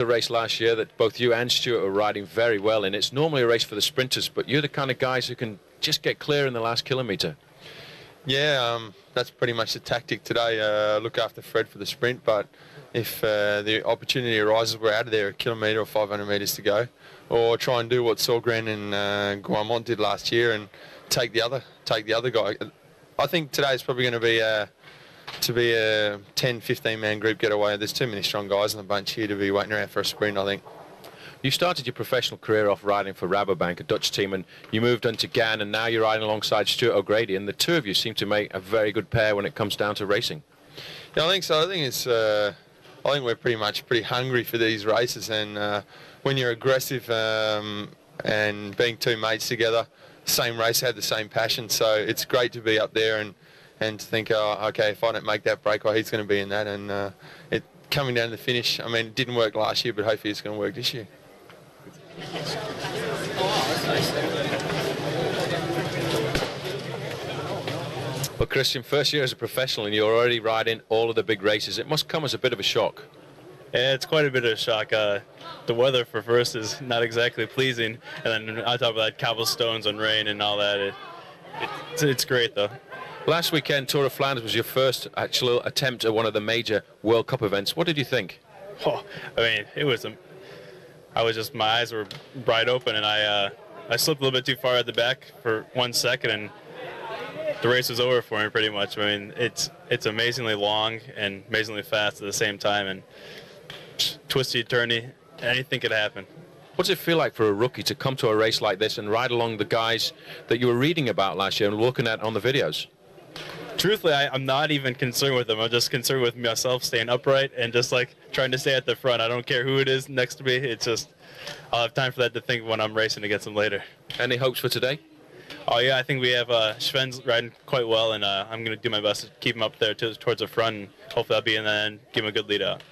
The race last year that both you and Stuart were riding very well in. It's normally a race for the sprinters, but you're the kind of guys who can just get clear in the last kilometre. Yeah, that's pretty much the tactic today. Look after Fred for the sprint, but if the opportunity arises, we're out of there a kilometre or 500 metres to go, or try and do what Saugren and Guamont did last year and take the other guy. I think today is probably going to be a 10-15 man group getaway. There's too many strong guys in the bunch here to be waiting around for a sprint, I think. You started your professional career off riding for Rabobank, a Dutch team, and you moved on to Gann, and now you're riding alongside Stuart O'Grady, and the two of you seem to make a very good pair when it comes down to racing. Yeah, I think so. I think we're pretty hungry for these races, and when you're aggressive and being two mates together, same race, had the same passion, so it's great to be up there and to think, oh, okay, if I don't make that breakaway, he's going to be in that. And coming down to the finish, I mean, it didn't work last year, but hopefully it's going to work this year. Well, Christian, first year as a professional and you're already riding all of the big races. It must come as a bit of a shock. Yeah, it's quite a bit of a shock. The weather for first is not exactly pleasing, and then on top of that, cobblestones and rain and all that. It's great, though. Last weekend, Tour of Flanders was your first actual attempt at one of the major World Cup events. What did you think? Oh, I mean, it was. My eyes were bright open, and I slipped a little bit too far at the back for 1 second, and the race was over for me pretty much. I mean, it's amazingly long and amazingly fast at the same time, and twisty, turny, anything could happen. What does it feel like for a rookie to come to a race like this and ride along the guys that you were reading about last year and looking at on the videos? Truthfully, I'm not even concerned with them. I'm just concerned with myself staying upright and just like trying to stay at the front. I don't care who it is next to me. It's just I'll have time for that to think when I'm racing against them later. Any hopes for today? Oh yeah, I think we have Sven's riding quite well, and I'm going to do my best to keep him up there towards the front, and hopefully I'll be in the end, give him a good lead out.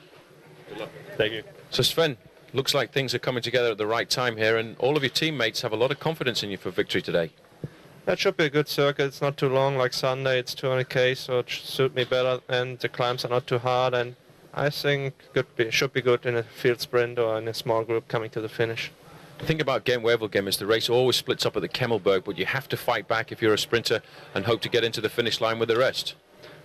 Good luck. Thank you. So Sven, looks like things are coming together at the right time here, and all of your teammates have a lot of confidence in you for victory today. That should be a good circuit. It's not too long like Sunday. It's 200k, so it should suit me better, and the climbs are not too hard, and I think should be good in a field sprint or in a small group coming to the finish. The thing about Gent-Wevelgem is the race always splits up at the Kemmelberg, but you have to fight back if you're a sprinter and hope to get into the finish line with the rest.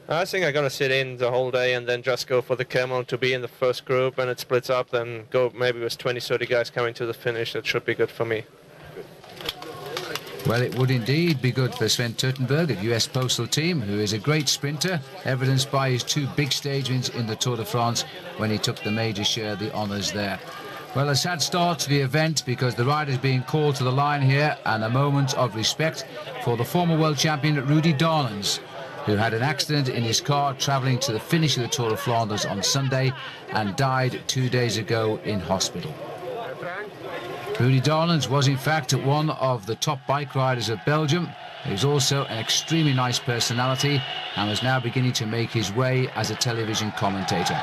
I think I'm going to sit in the whole day and then just go for the Kemmel to be in the first group, and it splits up, then go maybe with 20-30 guys coming to the finish. That should be good for me. Well, it would indeed be good for Sven Turtenberg of US Postal Team, who is a great sprinter, evidenced by his two big stage wins in the Tour de France when he took the major share of the honours there. Well, a sad start to the event because the rider's being called to the line here, and a moment of respect for the former world champion Rudy Darlens, who had an accident in his car travelling to the finish of the Tour of Flanders on Sunday and died 2 days ago in hospital. Rudy Darlens was in fact one of the top bike riders of Belgium. He was also an extremely nice personality and was now beginning to make his way as a television commentator.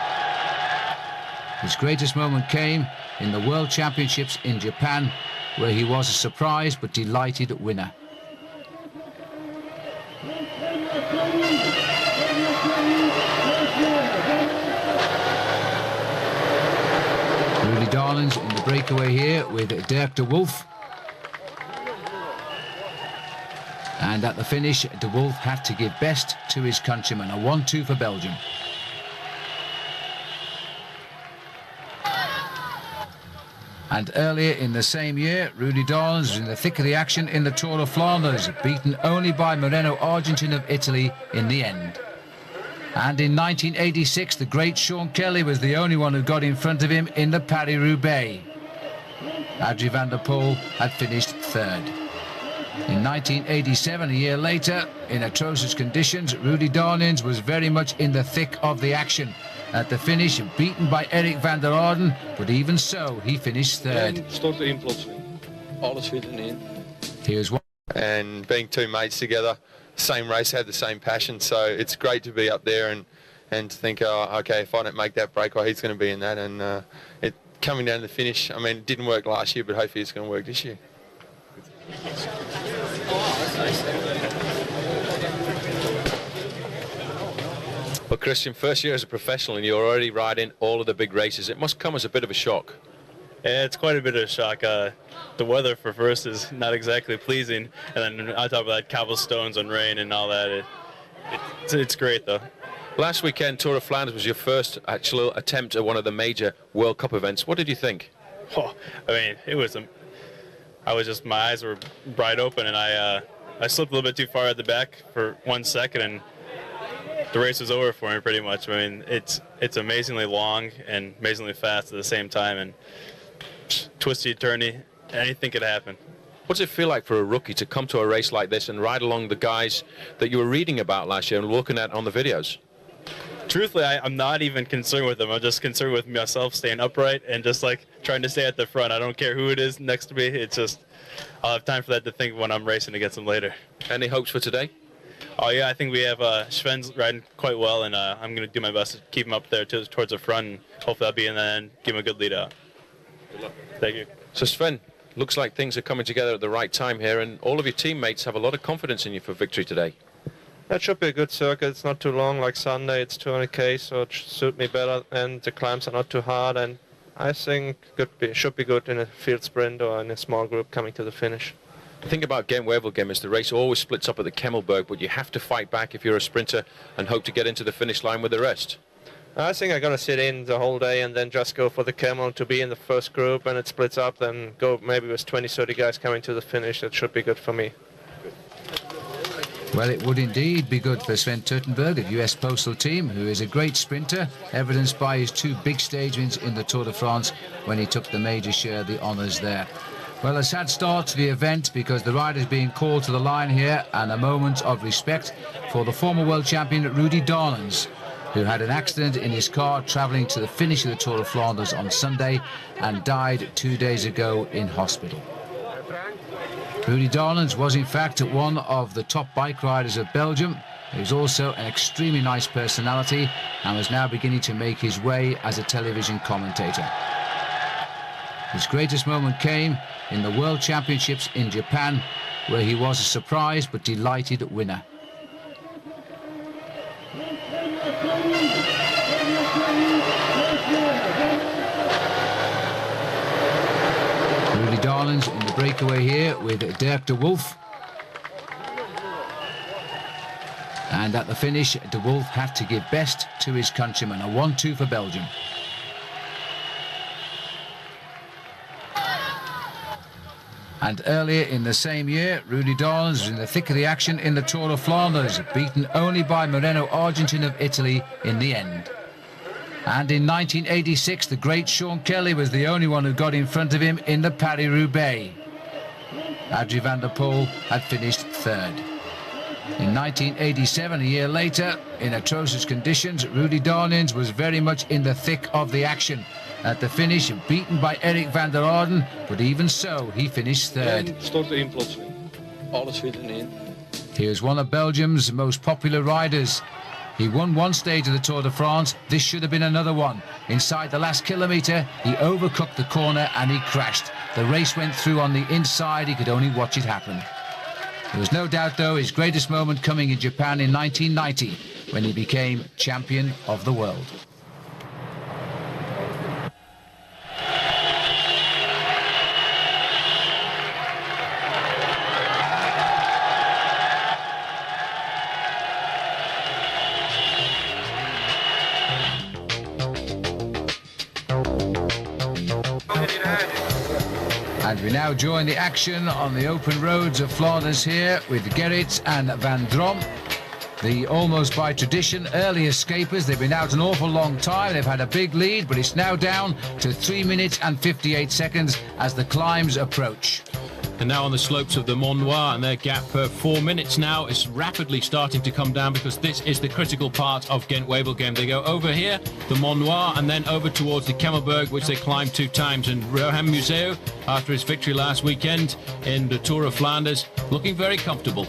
His greatest moment came in the World Championships in Japan, where he was a surprised but delighted winner. Rudy Darlens in the breakaway here with Dirk de Wolf. And at the finish, de Wolf had to give best to his countryman. A 1-2 for Belgium. And earlier in the same year, Rudy Darlens was in the thick of the action in the Tour of Flanders, beaten only by Moreno Argentin of Italy in the end. And in 1986, the great Sean Kelly was the only one who got in front of him in the Paris-Roubaix. Adrie van der Poel had finished third. In 1987, a year later, in atrocious conditions, Rudy Darlens was very much in the thick of the action. At the finish, beaten by Erik van der Aarden, but even so, he finished third. Here's one. And being two mates together, same race, had the same passion, so it's great to be up there and to think, oh, okay, if I don't make that breakaway, he's going to be in that. And coming down to the finish, I mean, it didn't work last year, but hopefully it's going to work this year. Well, Christian, first year as a professional and you're already riding all of the big races. It must come as a bit of a shock. Yeah, it's quite a bit of a shock. The weather for first is not exactly pleasing, and then on top of that, cobblestones and rain and all that. It's great though. Last weekend, Tour of Flanders was your first actual attempt at one of the major World Cup events. What did you think? Oh, I mean, it was. My eyes were bright open, and I slipped a little bit too far at the back for 1 second, and the race was over for me pretty much. I mean, it's amazingly long and amazingly fast at the same time, and twisty, turny, anything could happen. What does it feel like for a rookie to come to a race like this and ride along the guys that you were reading about last year and looking at on the videos? Truthfully, I'm not even concerned with them. I'm just concerned with myself staying upright and just like trying to stay at the front. I don't care who it is next to me. It's just I'll have time for that to think when I'm racing against them later. Any hopes for today? Oh yeah, I think we have Sven's riding quite well, and I'm going to do my best to keep him up there towards the front, and hopefully I'll be in the end, give him a good lead out. Good luck. Thank you. So Sven, looks like things are coming together at the right time here, and all of your teammates have a lot of confidence in you for victory today. That should be a good circuit. It's not too long like Sunday. It's 200k, so it should suit me better, and the climbs are not too hard, and I think should be good in a field sprint or in a small group coming to the finish. The thing about Gent-Wevelgem is the race always splits up at the Kemmelberg, but you have to fight back if you're a sprinter and hope to get into the finish line with the rest. I think I'm going to sit in the whole day and then just go for the Kemmel to be in the first group, and it splits up, then go maybe with 20-30 guys coming to the finish. That should be good for me. Well, it would indeed be good for Sven Turtenberg of US Postal Team, who is a great sprinter, evidenced by his 2 big stage wins in the Tour de France when he took the major share of the honours there. Well, a sad start to the event because the rider's being called to the line here, and a moment of respect for the former world champion Rudy Darlens, who had an accident in his car travelling to the finish of the Tour of Flanders on Sunday and died 2 days ago in hospital. Rudy Darlens was in fact one of the top bike riders of Belgium. He was also an extremely nice personality and was now beginning to make his way as a television commentator. His greatest moment came in the World Championships in Japan, where he was a surprised but delighted winner. Rudy Darlens in the breakaway here with Dirk de Wolf. And at the finish, de Wolf had to give best to his countryman. A 1-2 for Belgium. And earlier in the same year, Rudy Darlens was in the thick of the action in the Tour of Flanders, beaten only by Moreno Argentin of Italy in the end. And in 1986, the great Sean Kelly was the only one who got in front of him in the Paris-Roubaix. Adrie van der Poel had finished third. In 1987, a year later, in atrocious conditions, Rudy Darlens was very much in the thick of the action. At the finish, beaten by Erik van der Aarden, but even so, he finished third. He was one of Belgium's most popular riders. He won one stage of the Tour de France. This should have been another one. Inside the last kilometre, he overcooked the corner and he crashed. The race went through on the inside. He could only watch it happen. There was no doubt, though, his greatest moment coming in Japan in 1990, when he became champion of the world. And we now join the action on the open roads of Flanders here with Gerrit and Van Drom. The almost by tradition early escapers. They've been out an awful long time. They've had a big lead, but it's now down to 3 minutes and 58 seconds as the climbs approach. And now on the slopes of the Mont Noir, and their gap per 4 minutes now is rapidly starting to come down, because this is the critical part of Gent-Wevelgem. They go over here, the Mont Noir, and then over towards the Kemmelberg, which they climbed 2 times. And Rohan Museo, after his victory last weekend in the Tour of Flanders, looking very comfortable.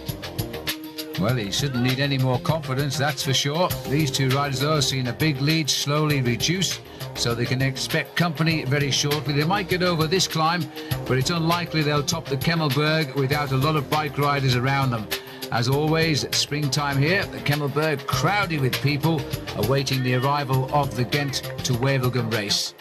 Well, he shouldn't need any more confidence, that's for sure. These 2 riders, though, are seeing a big lead slowly reduce, so they can expect company very shortly. They might get over this climb, but it's unlikely they'll top the Kemmelberg without a lot of bike riders around them. As always, springtime here, the Kemmelberg crowded with people awaiting the arrival of the Ghent to Wevelgem race.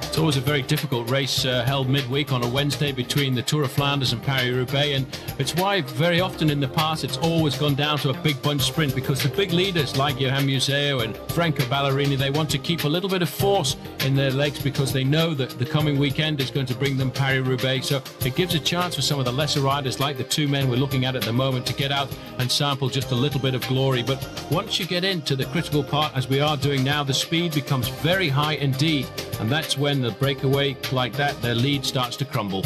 It's always a very difficult race held midweek on a Wednesday between the Tour of Flanders and Paris-Roubaix, and it's why very often in the past it's always gone down to a big bunch sprint, because the big leaders like Johan Museeuw and Franco Ballerini, they want to keep a little bit of force in their legs because they know that the coming weekend is going to bring them Paris-Roubaix. So it gives a chance for some of the lesser riders like the two men we're looking at the moment to get out and sample just a little bit of glory. But once you get into the critical part, as we are doing now, the speed becomes very high indeed, and that's when the breakaway like that, their lead starts to crumble.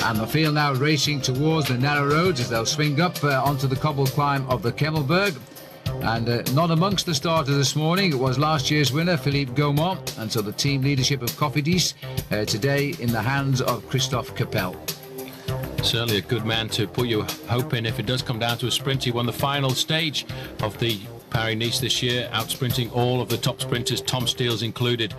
And the field now racing towards the narrow roads as they'll swing up onto the cobble climb of the Kemmelberg. And not amongst the starters this morning, it was last year's winner, Philippe Gaumont, and so the team leadership of Cofidis today in the hands of Christophe Capel. Certainly a good man to put your hope in if it does come down to a sprint. He won the final stage of the Paris-Nice this year, out-sprinting all of the top sprinters, Tom Steele's included,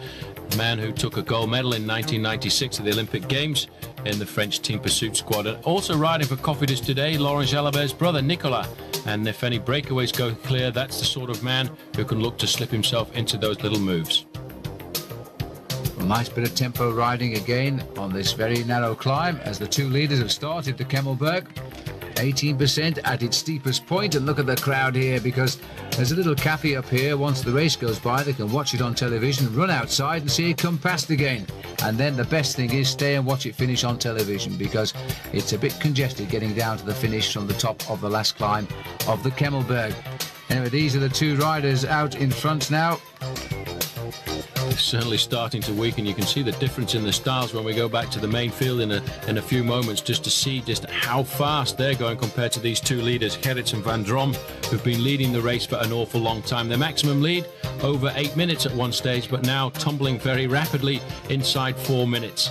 a man who took a gold medal in 1996 at the Olympic Games in the French team pursuit squad. And also riding for Cofidis today, Laurent Jalabert's brother, Nicolas. And if any breakaways go clear, that's the sort of man who can look to slip himself into those little moves. A nice bit of tempo riding again on this very narrow climb as the two leaders have started the Kemmelberg. 18% at its steepest point, and look at the crowd here, because there's a little cafe up here. Once the race goes by, they can watch it on television, run outside and see it come past again. And then the best thing is stay and watch it finish on television, because it's a bit congested getting down to the finish from the top of the last climb of the Kemmelberg. Anyway, these are the two riders out in front now. It's certainly starting to weaken. You can see the difference in the styles when we go back to the main field in a few moments, just to see just how fast they're going compared to these two leaders, Gerrits and Van Drom, who've been leading the race for an awful long time. Their maximum lead over 8 minutes at one stage, but now tumbling very rapidly inside 4 minutes.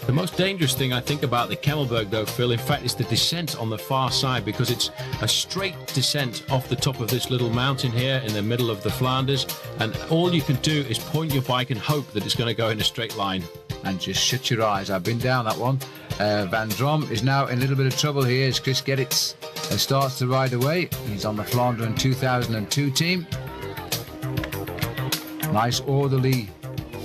The most dangerous thing I think about the Kemmelberg, though, Phil, in fact, is the descent on the far side, because it's a straight descent off the top of this little mountain here in the middle of the Flanders, and all you can do is point your bike and hope that it's going to go in a straight line. And just shut your eyes. I've been down that one. Van Drom is now in a little bit of trouble here as Chris Gerrits starts to ride away. He's on the Flandern 2002 team. Nice orderly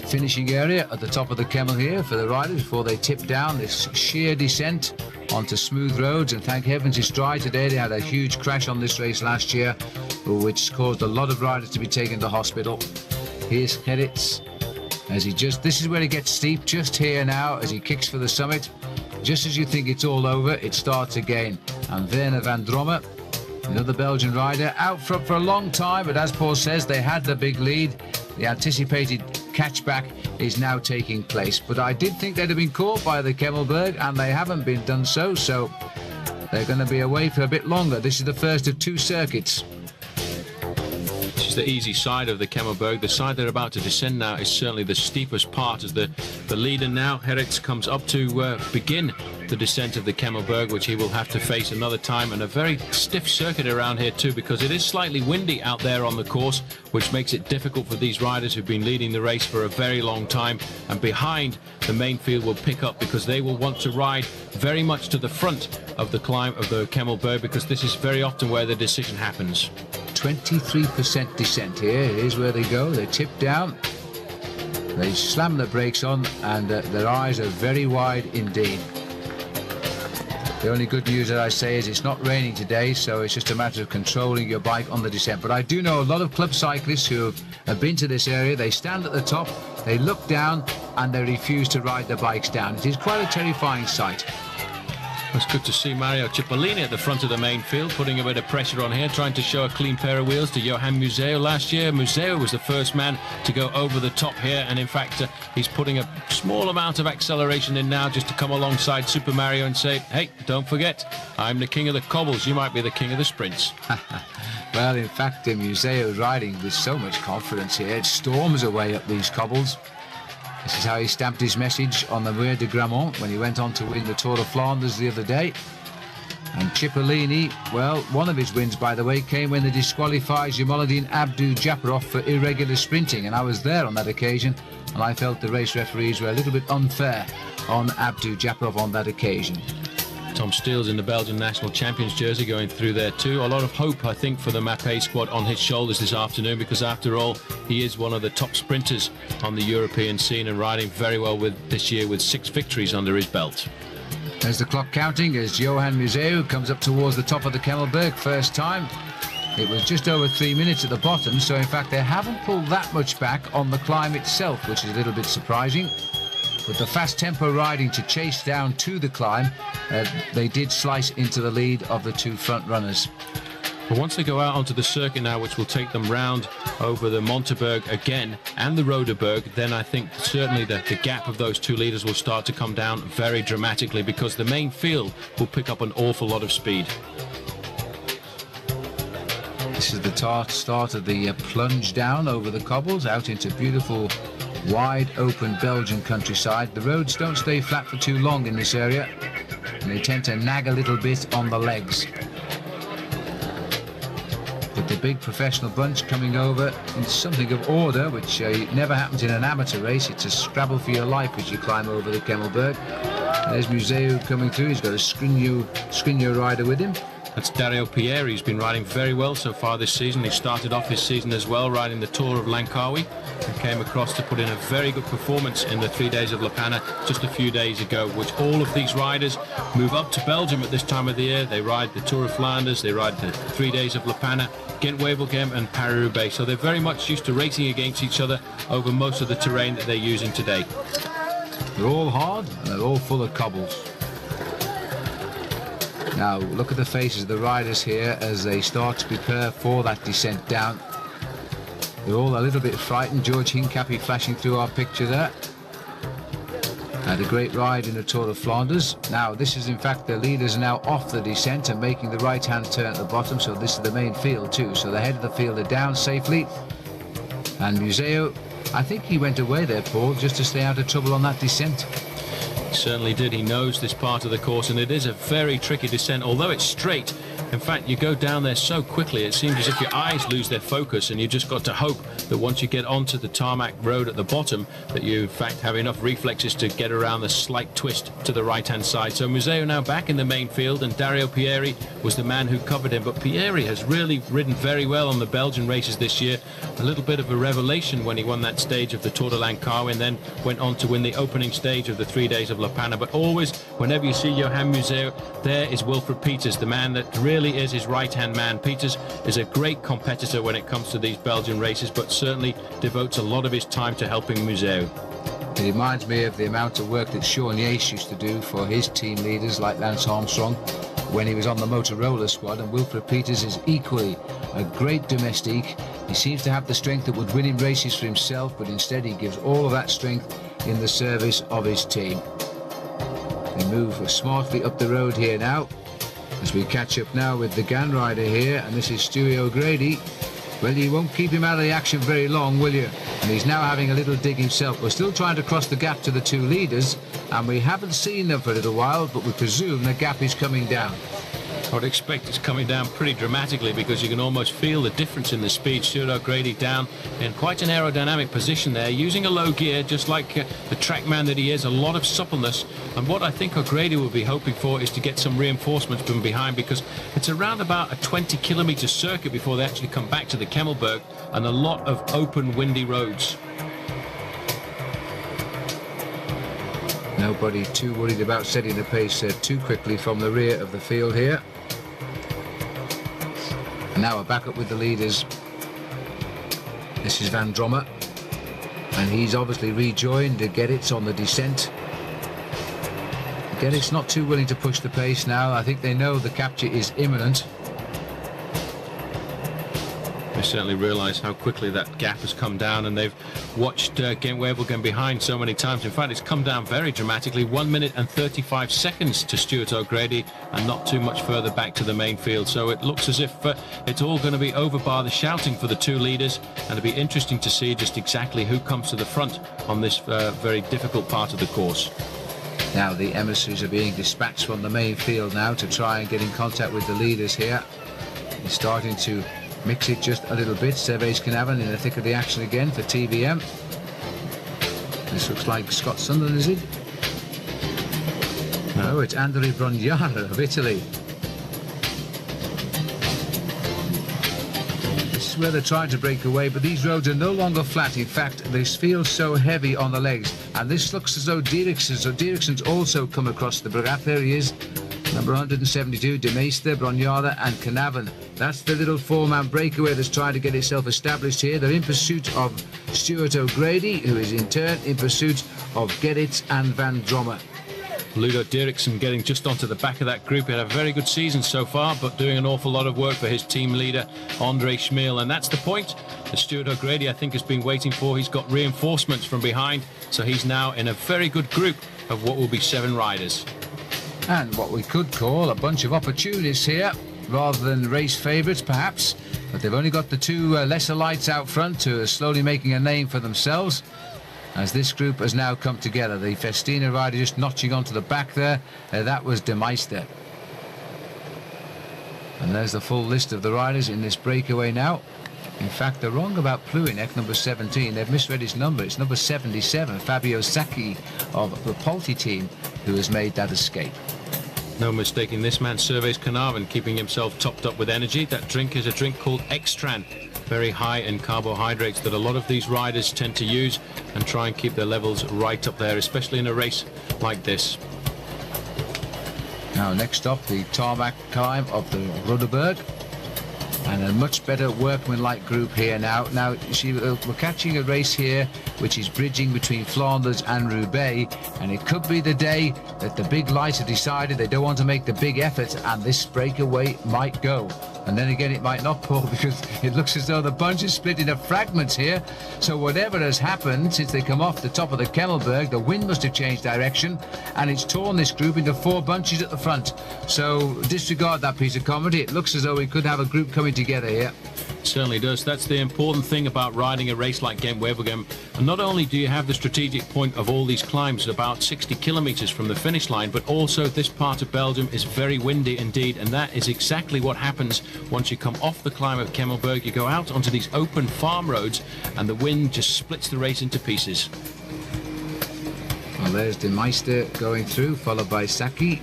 finishing area at the top of the Kemmel here for the riders before they tip down this sheer descent onto smooth roads. And thank heavens it's dry today. They had a huge crash on this race last year, which caused a lot of riders to be taken to hospital. Here's Gerrits as this is where it gets steep, just here now as he kicks for the summit. Just as you think it's all over, it starts again. And Werner van Dromme, another Belgian rider, out front for a long time, but as Paul says, they had the big lead. The anticipated catchback is now taking place, but I did think they'd have been caught by the Kemmelberg, and they haven't been done so they're going to be away for a bit longer. This is the first of two circuits. This is the easy side of the Kemmelberg. The side they're about to descend now is certainly the steepest part, as the leader now, Gerrits, comes up to begin the descent of the Kemmelberg, which he will have to face another time, and a very stiff circuit around here too, because it is slightly windy out there on the course, which makes it difficult for these riders who've been leading the race for a very long time. And behind, the main field will pick up, because they will want to ride very much to the front of the climb of the Kemmelberg, because this is very often where the decision happens. 23% descent here. Here's where they go. They tip down, they slam the brakes on, and their eyes are very wide indeed. The only good news that I say is it's not raining today, so it's just a matter of controlling your bike on the descent. But I do know a lot of club cyclists who have been to this area. They stand at the top, they look down, and they refuse to ride their bikes down. It is quite a terrifying sight. It's good to see Mario Cipollini at the front of the main field, putting a bit of pressure on here, trying to show a clean pair of wheels to Johan Museeuw. Last year, Museeuw was the first man to go over the top here, and in fact, he's putting a small amount of acceleration in now just to come alongside Super Mario and say, hey, don't forget, I'm the king of the cobbles, you might be the king of the sprints. Well, in fact, Museeuw is riding with so much confidence here. It storms away up these cobbles. This is how he stamped his message on the Muir de Grammont when he went on to win the Tour of Flanders the other day. And Cipollini, well, one of his wins, by the way, came when they disqualified Jamaluddin Abdou-Japarov for irregular sprinting, and I was there on that occasion, and I felt the race referees were a little bit unfair on Abdou-Japarov on that occasion. Tom Steele's in the Belgian national champions jersey going through there too. A lot of hope, I think, for the Mapei squad on his shoulders this afternoon, because after all, he is one of the top sprinters on the European scene and riding very well with this year with 6 victories under his belt. There's the clock counting as Johan Museeuw comes up towards the top of the Kemmelberg. First time. It was just over 3 minutes at the bottom, so in fact they haven't pulled that much back on the climb itself, which is a little bit surprising. With the fast tempo riding to chase down to the climb, they did slice into the lead of the 2 front runners. But once they go out onto the circuit now, which will take them round over the Monteberg again and the Roderberg, then I think certainly the gap of those 2 leaders will start to come down very dramatically, because the main field will pick up an awful lot of speed. This is the start of the plunge down over the cobbles out into beautiful wide open Belgian countryside. The roads don't stay flat for too long in this area, and they tend to nag a little bit on the legs. But the big professional bunch coming over in something of order, which never happens in an amateur race. It's a scrabble for your life as you climb over the Kemmelberg. There's Museeuw coming through. He's got a Skriniar rider with him. That's Dario Pieri, who's been riding very well so far this season. He started off his season as well riding the Tour of Langkawi and came across to put in a very good performance in the 3 days of La Panna just a few days ago, which all of these riders move up to Belgium at this time of the year. They ride the Tour of Flanders, they ride the 3 days of La Panna, Ghent-Wevelgem and Paris-Roubaix. So they're very much used to racing against each other over most of the terrain that they're using today. They're all hard and they're all full of cobbles. Now look at the faces of the riders here as they start to prepare for that descent down. They're all a little bit frightened. George Hincapie flashing through our picture there. Had a great ride in the Tour of Flanders. Now this is in fact the leaders are now off the descent and making the right hand turn at the bottom, so this is the main field too. So the head of the field are down safely, and Museeuw, I think he went away there, Paul, just to stay out of trouble on that descent. Certainly did. He knows this part of the course, and it is a very tricky descent, although it's straight. In fact, you go down there so quickly, it seems as if your eyes lose their focus, and you just got to hope that once you get onto the tarmac road at the bottom, that you, in fact, have enough reflexes to get around the slight twist to the right-hand side. So Museeuw now back in the main field, and Dario Pieri was the man who covered him. But Pieri has really ridden very well on the Belgian races this year. A little bit of a revelation when he won that stage of the Tour de Langkawi, and then went on to win the opening stage of the 3 days of La Panna. But always, whenever you see Johan Museeuw, there is Wilfred Peters, the man that really is his right-hand man. Peters is a great competitor when it comes to these Belgian races, but certainly devotes a lot of his time to helping Museeuw. It reminds me of the amount of work that Sean Yates used to do for his team leaders like Lance Armstrong when he was on the Motorola squad, and Wilfred Peters is equally a great domestique. He seems to have the strength that would win him races for himself, but instead he gives all of that strength in the service of his team. They move smartly up the road here now as we catch up now with the Gann rider here, and this is Stewie O'Grady. Well, you won't keep him out of the action very long, will you? And he's now having a little dig himself. We're still trying to cross the gap to the 2 leaders, and we haven't seen them for a little while, but we presume the gap is coming down. I would expect it's coming down pretty dramatically, because you can almost feel the difference in the speed. Stuart O'Grady down in quite an aerodynamic position there, using a low gear, just like the trackman that he is, a lot of suppleness. And what I think O'Grady will be hoping for is to get some reinforcements from behind, because it's around about a 20-kilometre circuit before they actually come back to the Kemmelberg, and a lot of open, windy roads. Nobody too worried about setting the pace too quickly from the rear of the field here. And now we're back up with the leaders. This is Van Drommel, and he's obviously rejoined Gerrits on the descent. Gerrits not too willing to push the pace now. I think they know the capture is imminent. They certainly realise how quickly that gap has come down, and they've watched Ghent-Wevelgem behind so many times. In fact, it's come down very dramatically, 1 minute and 35 seconds to Stuart O'Grady, and not too much further back to the main field. So it looks as if it's all going to be over bar the shouting for the 2 leaders, and it'll be interesting to see just exactly who comes to the front on this very difficult part of the course. Now the emissaries are being dispatched from the main field now to try and get in contact with the leaders here. He's starting to mix it just a little bit. Servais Knaven in the thick of the action again for TBM. This looks like Scott Sunderland, is it? No, it's Andrea Brognara of Italy. This is where they're trying to break away, but these roads are no longer flat. In fact, they feel so heavy on the legs. And this looks as though Dieriksen's also come across the Brugap. There he is. Number 172, De Meester, Brognara and Canavan. That's the little four-man breakaway that's trying to get itself established here. They're in pursuit of Stuart O'Grady, who is in turn in pursuit of Gerrit and Van Drommel. Ludo Dieriksen getting just onto the back of that group. He had a very good season so far, but doing an awful lot of work for his team leader, Andre Schmeel. And that's the point that Stuart O'Grady, I think, has been waiting for. He's got reinforcements from behind, so he's now in a very good group of what will be 7 riders. And what we could call a bunch of opportunists here, rather than race favourites perhaps, but they've only got the 2 lesser lights out front who are slowly making a name for themselves as this group has now come together. The Festina rider just notching onto the back there, that was De Meester. And there's the full list of the riders in this breakaway now. In fact, they're wrong about Pluinek, number 17. They've misread his number. It's number 77, Fabio Sacchi of the Polti team, who has made that escape. No mistaking this man surveys Carnarvon, keeping himself topped up with energy. That drink is a drink called Extran, very high in carbohydrates that a lot of these riders tend to use and try and keep their levels right up there, especially in a race like this. Now next up, the tarmac climb of the Rodeberg. And a much better workmanlike group here now. Now, we're catching a race here which is bridging between Flanders and Roubaix, and it could be the day that the big lights have decided they don't want to make the big effort, and this breakaway might go. And then again, it might not, Paul, because it looks as though the bunch is split into fragments here. So whatever has happened since they come off the top of the Kemmelberg, the wind must have changed direction, and it's torn this group into 4 bunches at the front. So disregard that piece of comedy. It looks as though we could have a group coming together here. Certainly does. That's the important thing about riding a race like Gent-Wevelgem. And not only do you have the strategic point of all these climbs about 60 kilometers from the finish line, but also this part of Belgium is very windy indeed, and that is exactly what happens once you come off the climb of Kemmelberg. You go out onto these open farm roads and the wind just splits the race into pieces. Well, there's De Meester going through, followed by Sacchi.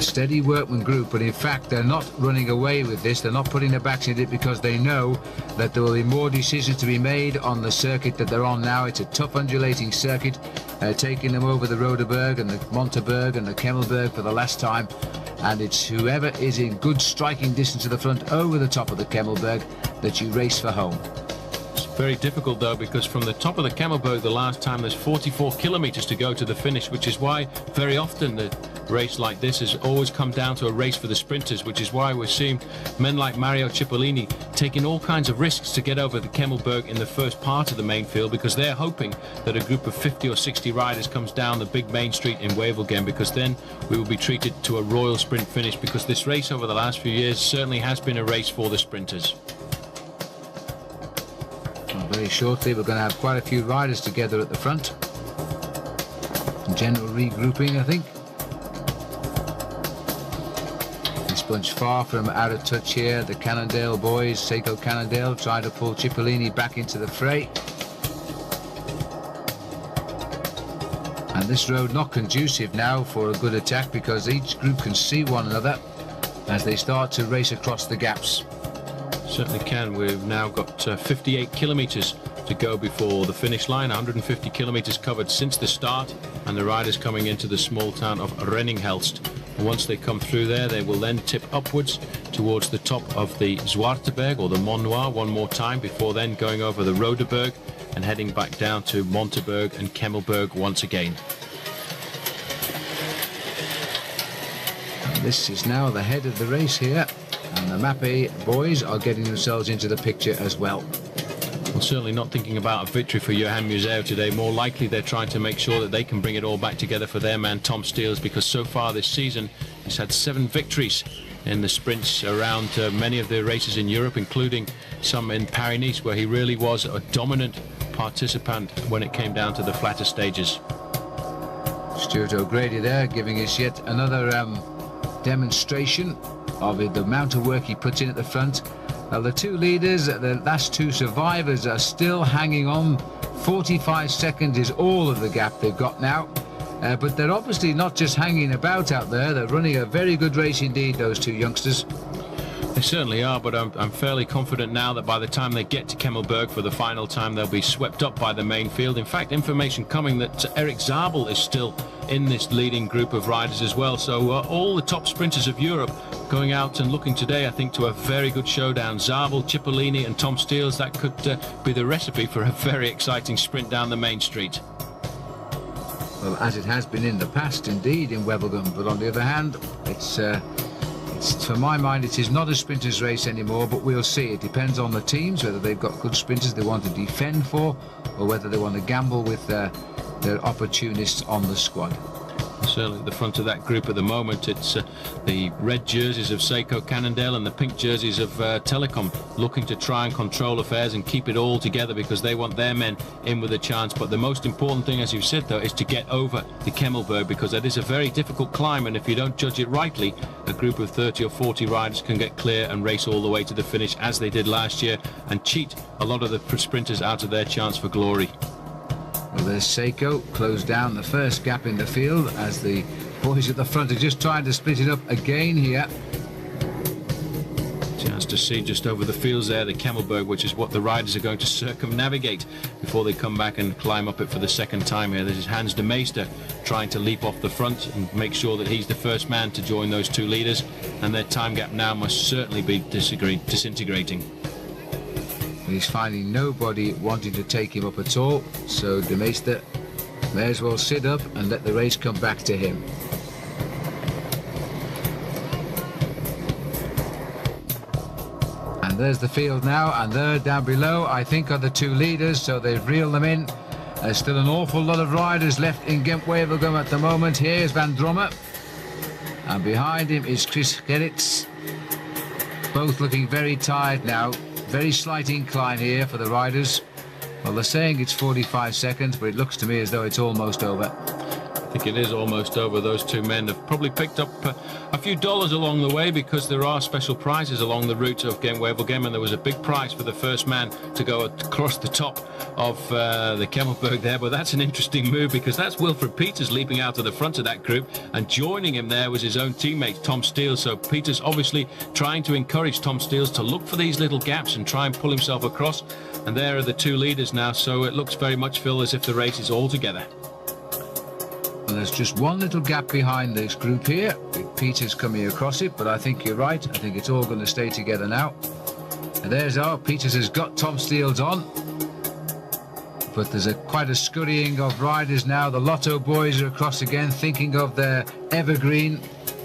Steady workman group, but in fact they're not running away with this. They're not putting their backs in it because they know that there will be more decisions to be made on the circuit that they're on now. It's a tough undulating circuit, taking them over the Rodeberg and the Monteberg and the Kemmelberg for the last time, and it's whoever is in good striking distance to the front over the top of the Kemmelberg that you race for home. It's very difficult though, because from the top of the Kemmelberg the last time there's 44 kilometers to go to the finish, which is why very often the race like this has always come down to a race for the sprinters, which is why we're seeing men like Mario Cipollini taking all kinds of risks to get over the Kemmelberg in the first part of the main field, because they're hoping that a group of 50 or 60 riders comes down the big main street in Wevelgem, because then we will be treated to a royal sprint finish, because this race over the last few years certainly has been a race for the sprinters. Very shortly we're going to have quite a few riders together at the front. General regrouping, I think. This bunch far from out of touch here. The Cannondale boys, Seiko Cannondale, trying to pull Cipollini back into the fray. And this road not conducive now for a good attack, because each group can see one another as they start to race across the gaps. Certainly can. We've now got 58 kilometers to go before the finish line, 150 kilometers covered since the start, and the riders coming into the small town of Renningelst. And once they come through there, they will then tip upwards towards the top of the Zwarteberg or the Mont Noir one more time, before then going over the Rodeberg and heading back down to Monteberg and Kemmelberg once again. And this is now the head of the race here, and the Mappe boys are getting themselves into the picture as well. Well, certainly not thinking about a victory for Johan Museo today. More likely they're trying to make sure that they can bring it all back together for their man Tom Steels, because so far this season he's had 7 victories in the sprints around many of the races in Europe, including some in Paris-Nice, where he really was a dominant participant when it came down to the flatter stages. Stuart O'Grady there giving us yet another demonstration of the amount of work he puts in at the front. Now the 2 leaders, the last 2 survivors, are still hanging on 45 seconds is all of the gap they've got now. But they're obviously not just hanging about out there. They're running a very good race indeed, those two youngsters. They certainly are, but I'm fairly confident now that by the time they get to Kemmelberg for the final time, they'll be swept up by the main field. In fact, information coming that Eric Zabel is still in this leading group of riders as well. So all the top sprinters of Europe going out and looking today, I think, to a very good showdown. Zabel, Cipollini and Tom Steels, that could be the recipe for a very exciting sprint down the main street. Well, as it has been in the past, indeed, in Wevelgem. But on the other hand, it's for my mind, it is not a sprinters' race anymore. But we'll see. It depends on the teams, whether they've got good sprinters they want to defend for, or whether they want to gamble with their opportunists on the squad. Certainly at the front of that group at the moment, it's the red jerseys of Seiko Cannondale and the pink jerseys of Telecom, looking to try and control affairs and keep it all together because they want their men in with a chance. But the most important thing, as you've said, though, is to get over the Kemmelberg, because that is a very difficult climb, and if you don't judge it rightly, a group of 30 or 40 riders can get clear and race all the way to the finish, as they did last year, and cheat a lot of the sprinters out of their chance for glory. Well, there's Seiko, closed down the first gap in the field as the boys at the front are just trying to split it up again here. Chance to see just over the fields there the Kemmelberg, which is what the riders are going to circumnavigate before they come back and climb up it for the second time here. This is Hans de Meester trying to leap off the front and make sure that he's the first man to join those two leaders, and their time gap now must certainly be disintegrating. He's finding nobody wanting to take him up at all, so de Meester may as well sit up and let the race come back to him. And there's the field now, and there down below I think are the two leaders, so they've reeled them in. There's still an awful lot of riders left in Gent-Wevelgem at the moment. Here's Van Drommel, and behind him is Chris Gerrits, both looking very tired now. Very slight incline here for the riders. Well, they're saying it's 45 seconds, but it looks to me as though it's almost over. I think it is almost over. Those two men have probably picked up a few dollars along the way, because there are special prizes along the route of Gent-Wevelgem, and there was a big prize for the first man to go across the top of the Kemmelberg there. But that's an interesting move, because that's Wilfred Peters leaping out of the front of that group, and joining him there was his own teammate Tom Steels. So Peters obviously trying to encourage Tom Steels to look for these little gaps and try and pull himself across. And there are the two leaders now, so it looks very much, Phil, as if the race is all together. Well, there's just one little gap behind this group here, with Peters coming across it, but I think you're right. I think it's all going to stay together now. And there's Peters has got Tom Steels on, but there's quite a scurrying of riders now. The Lotto boys are across again, thinking of their evergreen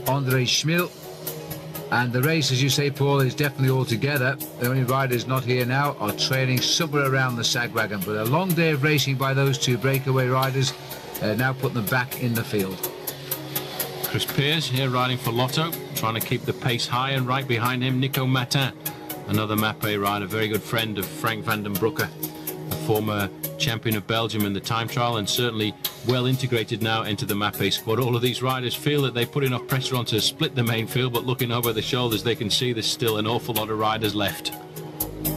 Andre Schmil. And the race, as you say, Paul, is definitely all together. The only riders not here now are trailing somewhere around the sag wagon, but a long day of racing by those two breakaway riders. Now putting them back in the field. Chris Pears here riding for Lotto, trying to keep the pace high, and right behind him Nico Matin, another Mappé rider, very good friend of Frank van den Broeke, a former champion of Belgium in the time trial, and certainly well integrated now into the Mappé squad. All of these riders feel that they put enough pressure on to split the main field, but looking over the shoulders they can see there's still an awful lot of riders left.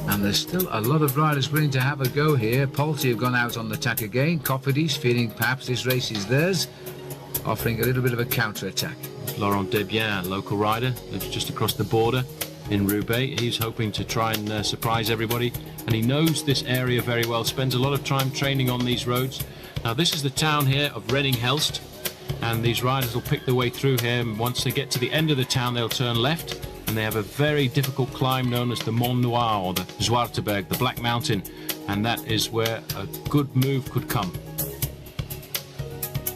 And there's still a lot of riders willing to have a go here. Polti have gone out on the attack again. Cofidis feeling perhaps this race is theirs, offering a little bit of a counter-attack. Laurent Debian, a local rider, lives just across the border in Roubaix. He's hoping to try and surprise everybody, and he knows this area very well, spends a lot of time training on these roads. Now this is the town here of Reddinghelst, and these riders will pick their way through here, and once they get to the end of the town they'll turn left, and they have a very difficult climb known as the Mont Noir, or the Zwarteberg, the Black Mountain, and that is where a good move could come.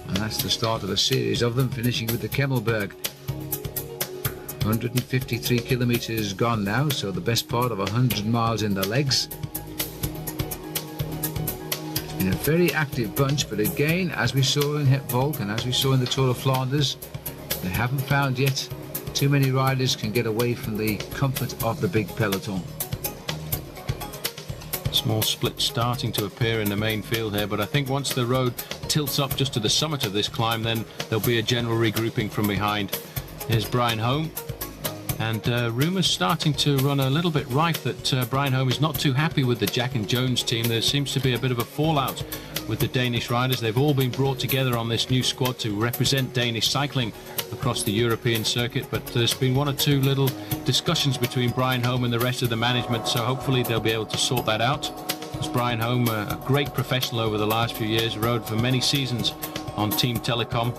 And that's the start of a series of them, finishing with the Kemmelberg. 153 kilometres gone now, so the best part of 100 miles in the legs. It's been a very active bunch, but again, as we saw in Hepvolk and as we saw in the Tour of Flanders, they haven't found yet too many riders can get away from the comfort of the big peloton. Small split starting to appear in the main field here, but I think once the road tilts up just to the summit of this climb, then there'll be a general regrouping from behind. Here's Brian Home, And rumours starting to run a little bit rife that Brian Holm is not too happy with the Jack and Jones team. There seems to be a bit of a fallout with the Danish riders. They've all been brought together on this new squad to represent Danish cycling across the European circuit, but there's been one or two little discussions between Brian Holm and the rest of the management, so hopefully they'll be able to sort that out. As Brian Holm, a great professional over the last few years, rode for many seasons on Team Telecom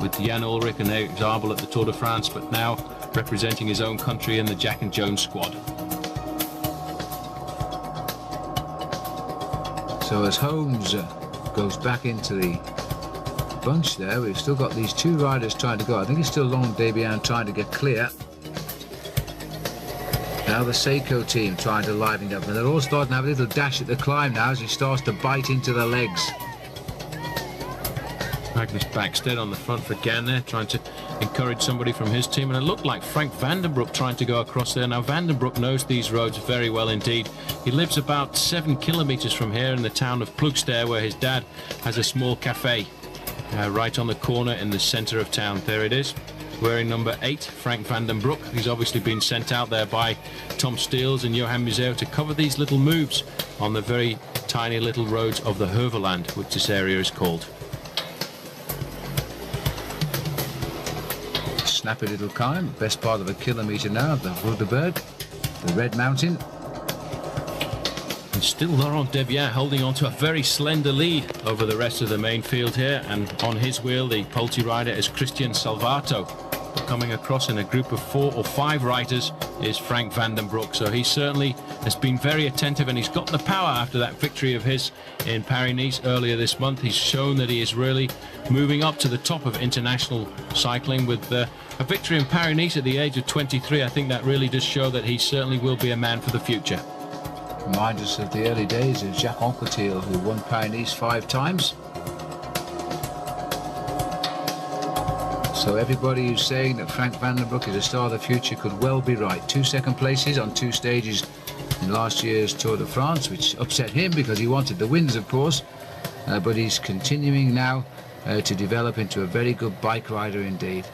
with Jan Ulrich and Eric Zabel at the Tour de France, but now representing his own country in the Jack and Jones squad. So as Holmes goes back into the bunch there, we've still got these two riders trying to go. I think it's still Laurent Debian trying to get clear. Now the Seiko team trying to liven it up, and they're all starting to have a little dash at the climb now as he starts to bite into the legs. Magnus Backstedt on the front for Gann there, trying to encourage somebody from his team, and it looked like Frank Vandenbroek trying to go across there. Now Vandenbroek knows these roads very well indeed. He lives about 7 kilometers from here in the town of Plugster, where his dad has a small cafe right on the corner in the center of town. There it is, wearing number 8, Frank Vandenbroek. He's obviously been sent out there by Tom Steels and Johan Museo to cover these little moves on the very tiny little roads of the Heuvelland, which this area is called. Snappy little climb, best part of a kilometre now of the Rudeberg, the Red Mountain. And still Laurent Debian holding on to a very slender lead over the rest of the main field here, and on his wheel the Polti rider is Christian Salvato. But coming across in a group of 4 or 5 riders is Frank Vandenbroek, so he certainly has been very attentive, and he's got the power after that victory of his in Paris-Nice earlier this month. He's shown that he is really moving up to the top of international cycling with a victory in Paris-Nice at the age of 23. I think that really does show that he certainly will be a man for the future. Reminds us of the early days of Jacques Anquetil, who won Paris-Nice 5 times. So everybody who's saying that Frank Vandenbroek is a star of the future could well be right. 2 second places on 2 stages in last year's Tour de France, which upset him because he wanted the wins, of course. But he's continuing now to develop into a very good bike rider indeed.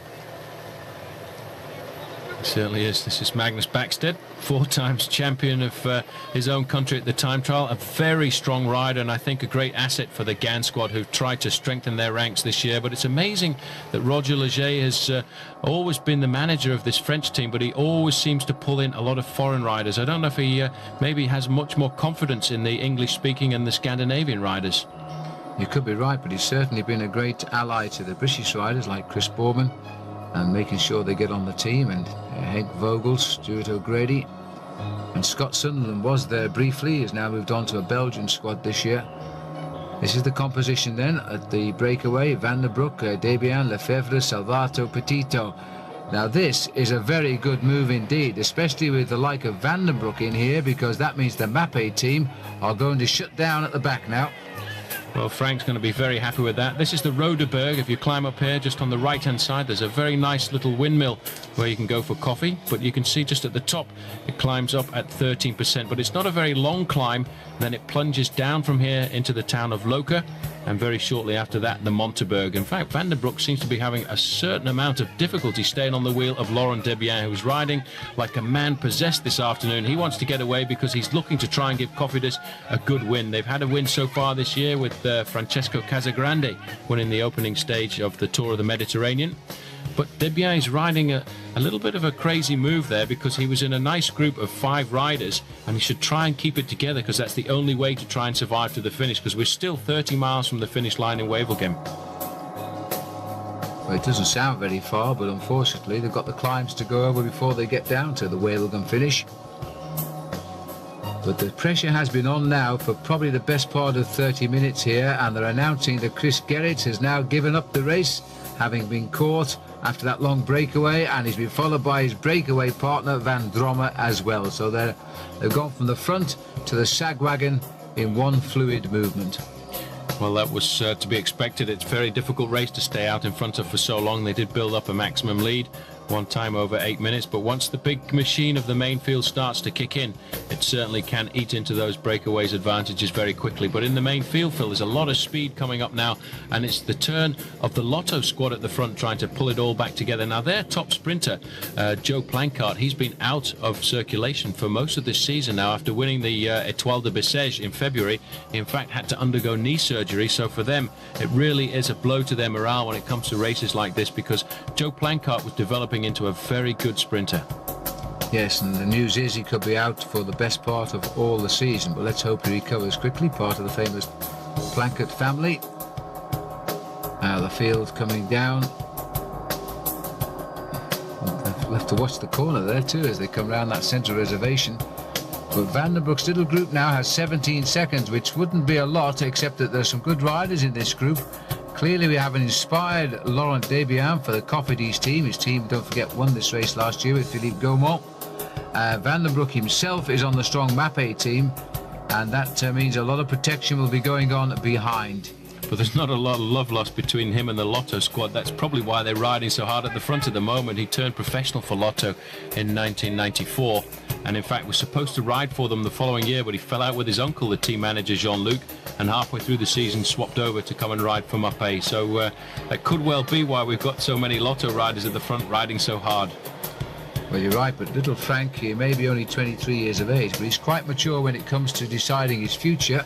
It certainly is. This is Magnus Backstedt, 4 times champion of his own country at the time trial. A very strong rider, and I think a great asset for the Gann squad, who've tried to strengthen their ranks this year. But it's amazing that Roger Leger has always been the manager of this French team, but he always seems to pull in a lot of foreign riders. I don't know if he maybe has much more confidence in the English-speaking and the Scandinavian riders. You could be right, but he's certainly been a great ally to the British riders like Chris Boorman, and making sure they get on the team, and Henk Vogels, Stuart O'Grady, and Scott Sunderland was there briefly. He's now moved on to a Belgian squad this year. This is the composition then at the breakaway: Vandenbroek, Debian, Lefebvre, Salvato, Petito. Now this is a very good move indeed, especially with the like of Vandenbroek in here, because that means the Mappe team are going to shut down at the back now. Well, Frank's going to be very happy with that. This is the Rodeberg. If you climb up here, just on the right-hand side, there's a very nice little windmill where you can go for coffee. But you can see just at the top, it climbs up at 13%. But it's not a very long climb. Then it plunges down from here into the town of Loka. And very shortly after that, the Monteberg. In fact, Vandenbroek seems to be having a certain amount of difficulty staying on the wheel of Laurent Debian, who's riding like a man possessed this afternoon. He wants to get away because he's looking to try and give Cofidis a good win. They've had a win so far this year with Francesco Casagrande winning the opening stage of the Tour of the Mediterranean. But Debian is riding a little bit of a crazy move there, because he was in a nice group of 5 riders, and he should try and keep it together, because that's the only way to try and survive to the finish, because we're still 30 miles from the finish line in Wevelgem. Well, it doesn't sound very far, but unfortunately they've got the climbs to go over before they get down to the Wevelgem finish. But the pressure has been on now for probably the best part of 30 minutes here, and they're announcing that Chris Gerrits has now given up the race, having been caught after that long breakaway, and he's been followed by his breakaway partner Van Dromme as well. So they've gone from the front to the sag wagon in one fluid movement. Well, that was to be expected. It's a very difficult race to stay out in front of for so long. They did build up a maximum lead one time over 8 minutes. But once the big machine of the main field starts to kick in, it certainly can eat into those breakaways advantages very quickly. But in the main field, Phil, there's a lot of speed coming up now, and it's the turn of the Lotto squad at the front trying to pull it all back together. Now, their top sprinter, Joe Plancart, he's been out of circulation for most of this season now after winning the Étoile de Bessèges in February. He, in fact, had to undergo knee surgery, so for them, it really is a blow to their morale when it comes to races like this, because Joe Plancart was developing into a very good sprinter. Yes, and the news is he could be out for the best part of all the season, but let's hope he recovers quickly, part of the famous Plancart family. Now the field coming down. We'll have to watch the corner there too as they come round that central reservation. But Van den Broek's little group now has 17 seconds, which wouldn't be a lot, except that there's some good riders in this group. Clearly we have an inspired Laurent Debian for the Cofidis team. His team, don't forget, won this race last year with Philippe Gaumont. Van den Broek himself is on the strong Mapei team, and that means a lot of protection will be going on behind. But there's not a lot of love lost between him and the Lotto squad. That's probably why they're riding so hard at the front at the moment. He turned professional for Lotto in 1994, and in fact was supposed to ride for them the following year, but he fell out with his uncle, the team manager Jean-Luc, and halfway through the season swapped over to come and ride for Mapei. So that could well be why we've got so many Lotto riders at the front riding so hard. Well, you're right, but little Frank, he may be only 23 years of age, but he's quite mature when it comes to deciding his future,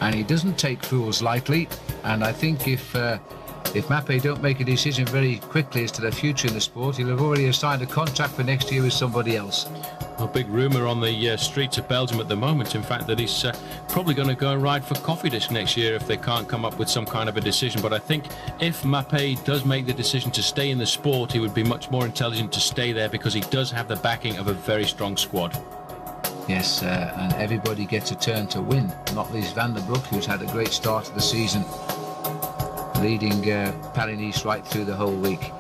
and he doesn't take fools lightly. And I think if Mapei don't make a decision very quickly as to their future in the sport, he'll have already signed a contract for next year with somebody else. A big rumour on the streets of Belgium at the moment, in fact, that he's probably going to go and ride for Cofidis next year if they can't come up with some kind of a decision. But I think if Mapei does make the decision to stay in the sport, he would be much more intelligent to stay there, because he does have the backing of a very strong squad. Yes, and everybody gets a turn to win, not least Van den Broek, who's had a great start to the season, leading Paris-Nice right through the whole week.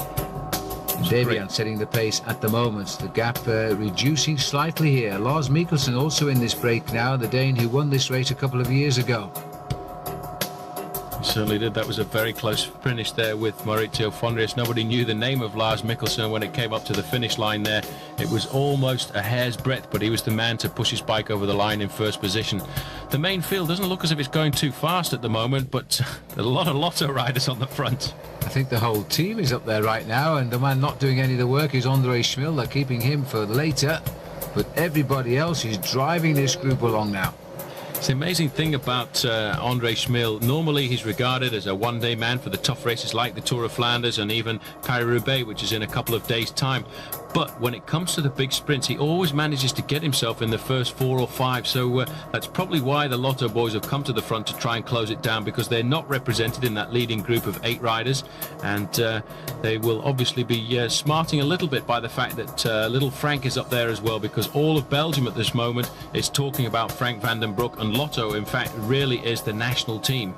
Debian setting the pace at the moment. The gap reducing slightly here. Lars Mikkelsen also in this break now, the Dane who won this race a couple of years ago. He certainly did. That was a very close finish there with Maurizio Fondriest. Nobody knew the name of Lars Mikkelsen when it came up to the finish line there. It was almost a hair's breadth, but he was the man to push his bike over the line in first position. The main field doesn't look as if it's going too fast at the moment, but a lot of Lotto riders on the front. I think the whole team is up there right now, and the man not doing any of the work is Andre Schmil. They're keeping him for later, but everybody else is driving this group along now. It's the amazing thing about Andre Schmil. Normally he's regarded as a one-day man for the tough races like the Tour of Flanders and even Paris-Roubaix, which is in a couple of days' time. But when it comes to the big sprints, he always manages to get himself in the first 4 or 5. So that's probably why the Lotto boys have come to the front to try and close it down, because they're not represented in that leading group of 8 riders. And they will obviously be smarting a little bit by the fact that little Frank is up there as well, because all of Belgium at this moment is talking about Frank Van den Broek, and Lotto, in fact, really is the national team.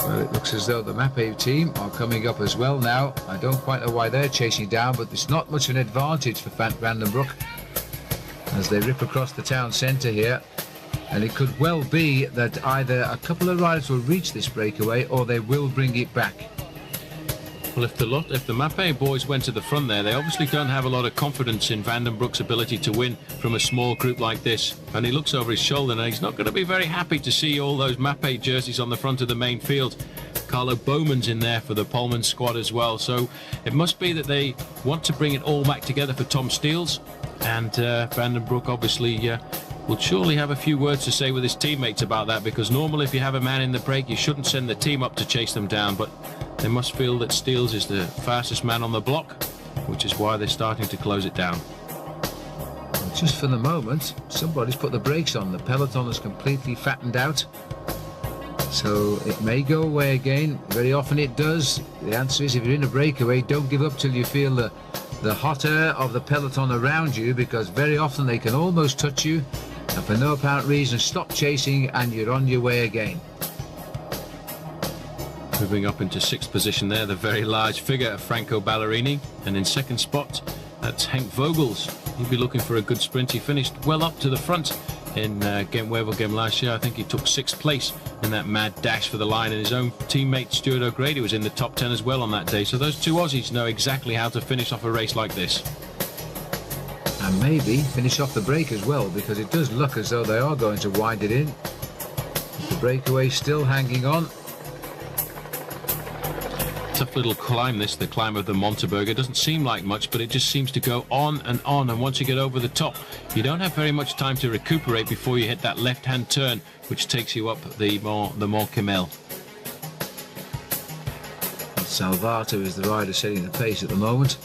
Well, it looks as though the Mapei team are coming up as well now. I don't quite know why they're chasing down, but it's not much of an advantage for Van den Broek as they rip across the town centre here. And it could well be that either a couple of riders will reach this breakaway or they will bring it back. Well, if the Mapei boys went to the front there, they obviously don't have a lot of confidence in Van den Broek's ability to win from a small group like this. And he looks over his shoulder and he's not going to be very happy to see all those Mapei jerseys on the front of the main field. Carlo Bowman's in there for the Polman squad as well. So it must be that they want to bring it all back together for Tom Steels. And Van den Broek obviously will surely have a few words to say with his teammates about that, because normally if you have a man in the break, you shouldn't send the team up to chase them down. But they must feel that Steels is the fastest man on the block, which is why they're starting to close it down. Just for the moment, somebody's put the brakes on. The peloton is completely fattened out, so it may go away again. Very often it does. The answer is, if you're in a breakaway, don't give up till you feel the hot air of the peloton around you, because very often they can almost touch you, and for no apparent reason stop chasing and you're on your way again. Moving up into 6th position there, the very large figure of Franco Ballerini, and in 2nd spot that's Henk Vogels. He'll be looking for a good sprint. He finished well up to the front in Gent-Wevelgem last year. I think he took 6th place in that mad dash for the line, and his own teammate Stuart O'Grady was in the top 10 as well on that day. So those two Aussies know exactly how to finish off a race like this. And maybe finish off the break as well, because it does look as though they are going to wind it in. The breakaway still hanging on. Tough little climb this, the climb of the Monteberg. It doesn't seem like much, but it just seems to go on, and once you get over the top, you don't have very much time to recuperate before you hit that left-hand turn, which takes you up the Mont Kemmel. Salvato is the rider setting the pace at the moment.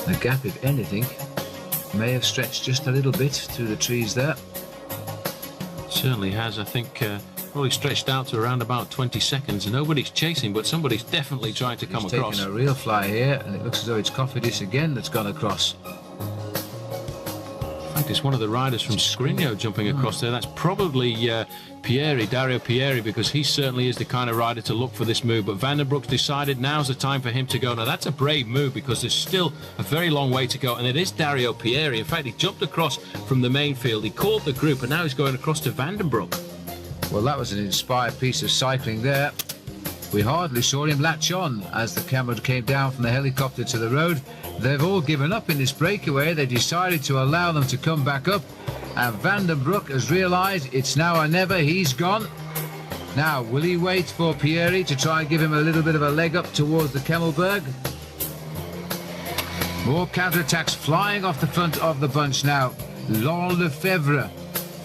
The gap, if anything, may have stretched just a little bit through the trees there. Certainly has. I think probably stretched out to around about 20 seconds, and nobody's chasing, but somebody's definitely trying to come across. He's taking a real fly here, and it looks as though it's Cofidis again that's gone across. In fact, it's one of the riders from Scrigno jumping across there. That's probably Dario Pieri, because he certainly is the kind of rider to look for this move. But Van den Broek's decided now's the time for him to go. Now, that's a brave move, because there's still a very long way to go, and it is Dario Pieri. In fact, he jumped across from the main field. He caught the group, and now he's going across to Van den Broek. Well, that was an inspired piece of cycling there. We hardly saw him latch on as the camera came down from the helicopter to the road. They've all given up in this breakaway. They decided to allow them to come back up, and Van den Broek has realised it's now or never. He's gone. Now, will he wait for Pieri to try and give him a little bit of a leg up towards the Kemmelberg? More counterattacks flying off the front of the bunch now. Laurent Lefebvre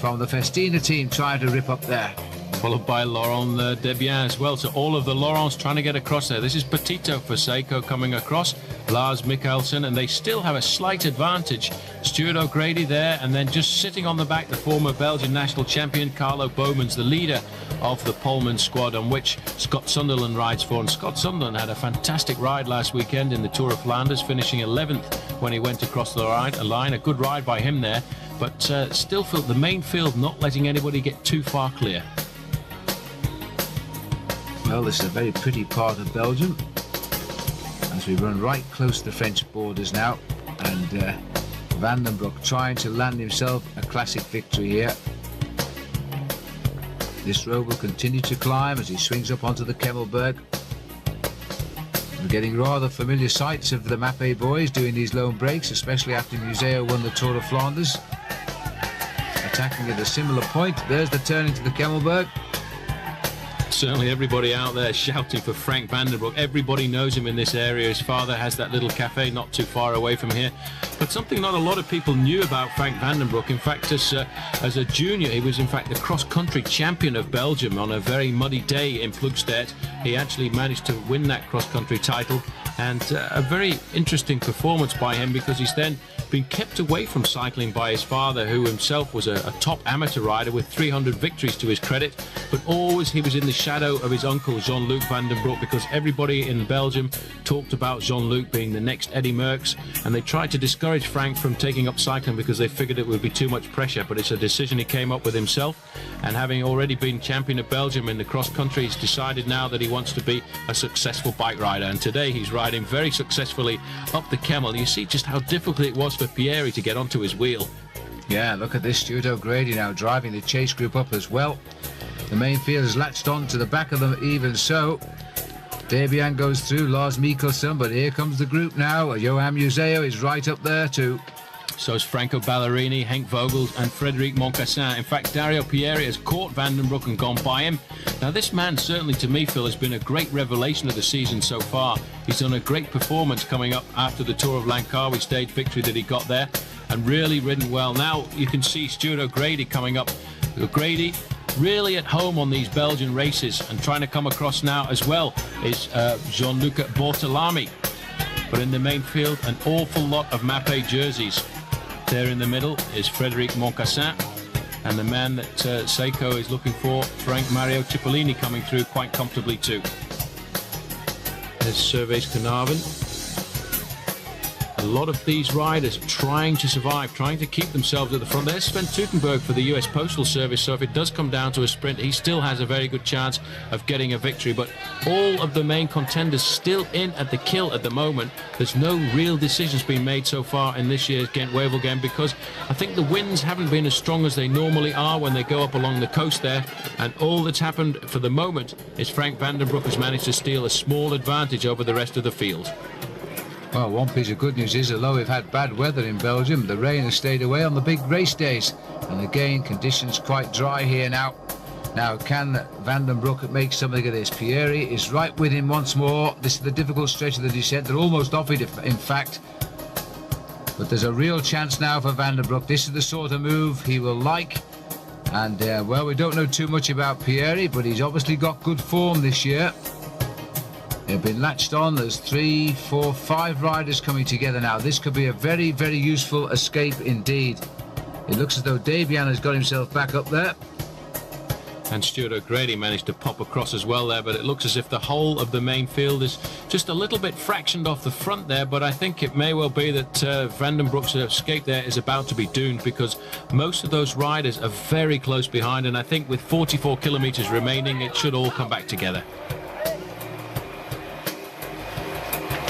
from the Festina team trying to rip up there. Followed by Laurent Debian as well. So all of the Laurents trying to get across there. This is Petito for Seiko coming across. Lars Mikkelsen, and they still have a slight advantage. Stuart O'Grady there, and then just sitting on the back, the former Belgian national champion Carlo Bowman's the leader of the Pullman squad, on which Scott Sunderland rides for. And Scott Sunderland had a fantastic ride last weekend in the Tour of Flanders, finishing 11th when he went across the line. A good ride by him there, but still felt the main field not letting anybody get too far clear. Well, this is a very pretty part of Belgium as we run right close to the French borders now, and Van den Broek trying to land himself a classic victory here. This road will continue to climb as he swings up onto the Kemmelberg. We're getting rather familiar sights of the Mappé boys doing these lone breaks, especially after Museo won the Tour of Flanders. Attacking at a similar point. There's the turn into the Kemmelberg. Certainly everybody out there shouting for Frank Van den Broek. Everybody knows him in this area. His father has that little cafe not too far away from here. But something not a lot of people knew about Frank Van den Broek. In fact, as a junior, he was in fact the cross-country champion of Belgium on a very muddy day in Ploegstedt. He actually managed to win that cross-country title, and a very interesting performance by him, because he's then been kept away from cycling by his father, who himself was a top amateur rider with 300 victories to his credit, but always he was in the shadow of his uncle Jean-Luc Van den Broek, because everybody in Belgium talked about Jean-Luc being the next Eddy Merckx, and they tried to discourage Frank from taking up cycling because they figured it would be too much pressure. But it's a decision he came up with himself, and having already been champion of Belgium in the cross-country, he's decided now that he wants to be a successful bike rider, and today he's riding very successfully up the Kemmel. You see just how difficult it was for Pieri to get onto his wheel. Yeah, look at this. Stuart O'Grady now driving the chase group up as well. The main field has latched on to the back of them even so. Debian goes through, Lars Mikkelsen, but here comes the group now. Johan Museo is right up there too. So is Franco Ballerini, Henk Vogels and Frédéric Moncassin. In fact, Dario Pieri has caught Van den Broek and gone by him. Now, this man certainly, to me, Phil, has been a great revelation of the season so far. He's done a great performance coming up after the Tour of Langkawi stage victory that he got there, and really ridden well. Now you can see Stuart O'Grady coming up. O'Grady really at home on these Belgian races, and trying to come across now as well is Gianluca Bortolami. But in the main field, an awful lot of Mappé jerseys. There in the middle is Frédéric Moncassin, and the man that Seiko is looking for, Frank Mario Cipollini, coming through quite comfortably too. There's Servais Knaven. A lot of these riders trying to survive, trying to keep themselves at the front. There's Sven Teutenberg for the US Postal Service, so if it does come down to a sprint, he still has a very good chance of getting a victory. But all of the main contenders still in at the kill at the moment. There's no real decisions being made so far in this year's Ghent-Wevelgem, because I think the winds haven't been as strong as they normally are when they go up along the coast there, and all that's happened for the moment is Frank van den Broek has managed to steal a small advantage over the rest of the field. Well, one piece of good news is, although we've had bad weather in Belgium, the rain has stayed away on the big race days. And again, conditions quite dry here now. Now, can Van den Broek make something of this? Pieri is right with him once more. This is the difficult stretch of the descent. They're almost off it, in fact. But there's a real chance now for Van den Broek. This is the sort of move he will like. And, well, we don't know too much about Pieri, but he's obviously got good form this year. They've been latched on. There's 3, 4, 5 riders coming together now. This could be a very, very useful escape indeed. It looks as though Debian has got himself back up there. And Stuart O'Grady managed to pop across as well there, but it looks as if the whole of the main field is just a little bit fractioned off the front there. But I think it may well be that Van den Broek's escape there is about to be doomed, because most of those riders are very close behind, and I think with 44 kilometres remaining, it should all come back together.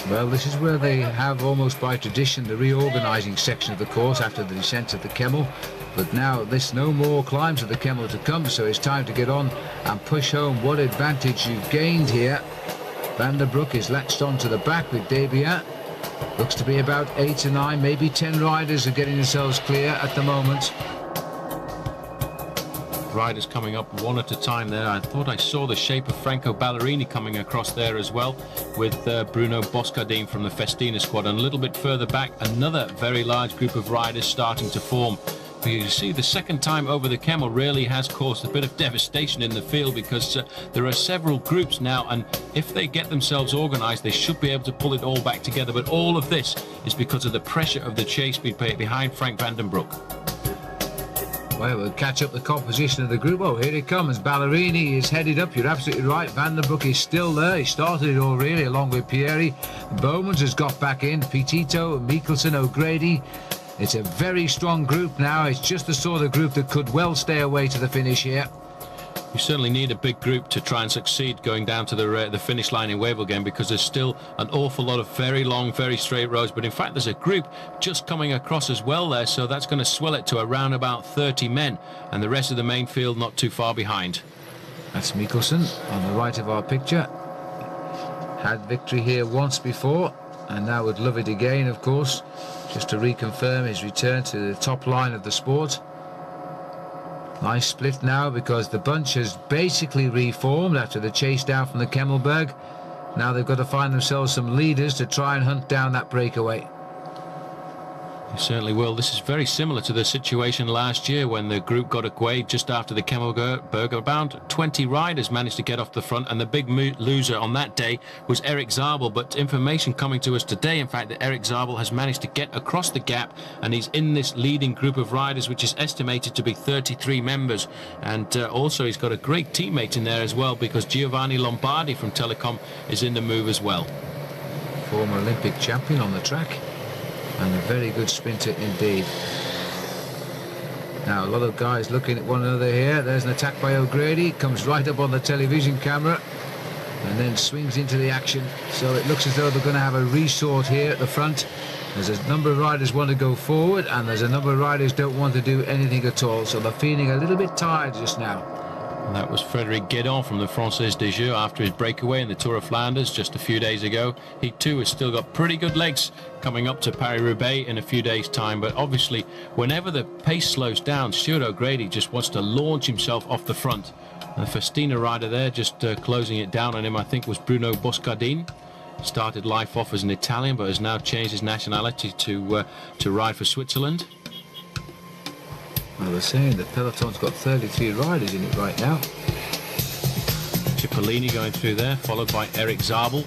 Well, this is where they have, almost by tradition, the reorganising section of the course after the descent of the Kemmel. But now there's no more climbs of the Kemmel to come, so it's time to get on and push home what advantage you've gained here. Van den Broek is latched on to the back with Debian. Looks to be about 8 or 9, maybe 10 riders are getting themselves clear at the moment. Riders coming up one at a time there. I thought I saw the shape of Franco Ballerini coming across there as well, with Bruno Boscardin from the Festina squad, and a little bit further back another very large group of riders starting to form. But you see, the second time over the Kemmel really has caused a bit of devastation in the field, because there are several groups now, and if they get themselves organised, they should be able to pull it all back together. But all of this is because of the pressure of the chase behind Frank van den Broek. Well, we'll catch up the composition of the group. Oh, here it comes. Ballerini is headed up. You're absolutely right. Van den Broek is still there. He started it all really, along with Pieri. Bowmans has got back in. Petito, Mikkelsen, O'Grady. It's a very strong group now. It's just the sort of group that could well stay away to the finish here. You certainly need a big group to try and succeed going down to the finish line in Wevelgem, because there's still an awful lot of very long, very straight roads. But in fact, there's a group just coming across as well there, so that's going to swell it to around about 30 men, and the rest of the main field not too far behind. That's Mikkelsen on the right of our picture. Had victory here once before, and now would love it again, of course, just to reconfirm his return to the top line of the sport. Nice split now, because the bunch has basically reformed after the chase down from the Kemmelberg. Now they've got to find themselves some leaders to try and hunt down that breakaway. You certainly will. This is very similar to the situation last year when the group got away just after the Kemmelberg. About 20 riders managed to get off the front, and the big loser on that day was Eric Zabel. But information coming to us today, in fact, that Eric Zabel has managed to get across the gap, and he's in this leading group of riders, which is estimated to be 33 members. And also he's got a great teammate in there as well, because Giovanni Lombardi from Telecom is in the move as well. Former Olympic champion on the track, and a very good sprinter indeed. Now a lot of guys looking at one another here. There's an attack by O'Grady, comes right up on the television camera and then swings into the action. So it looks as though they're going to have a resort here at the front. There's a number of riders want to go forward, and there's a number of riders don't want to do anything at all, so they're feeling a little bit tired just now. And that was Frédéric Guédon from the Française des Jeux after his breakaway in the Tour of Flanders just a few days ago. He too has still got pretty good legs coming up to Paris-Roubaix in a few days' time. But obviously, whenever the pace slows down, Stuart O'Grady just wants to launch himself off the front. And the Festina rider there just closing it down on him, I think, was Bruno Boscardin. Started life off as an Italian, but has now changed his nationality to ride for Switzerland. Well, they're saying the peloton's got 33 riders in it right now. Cipollini going through there, followed by Eric Zabel,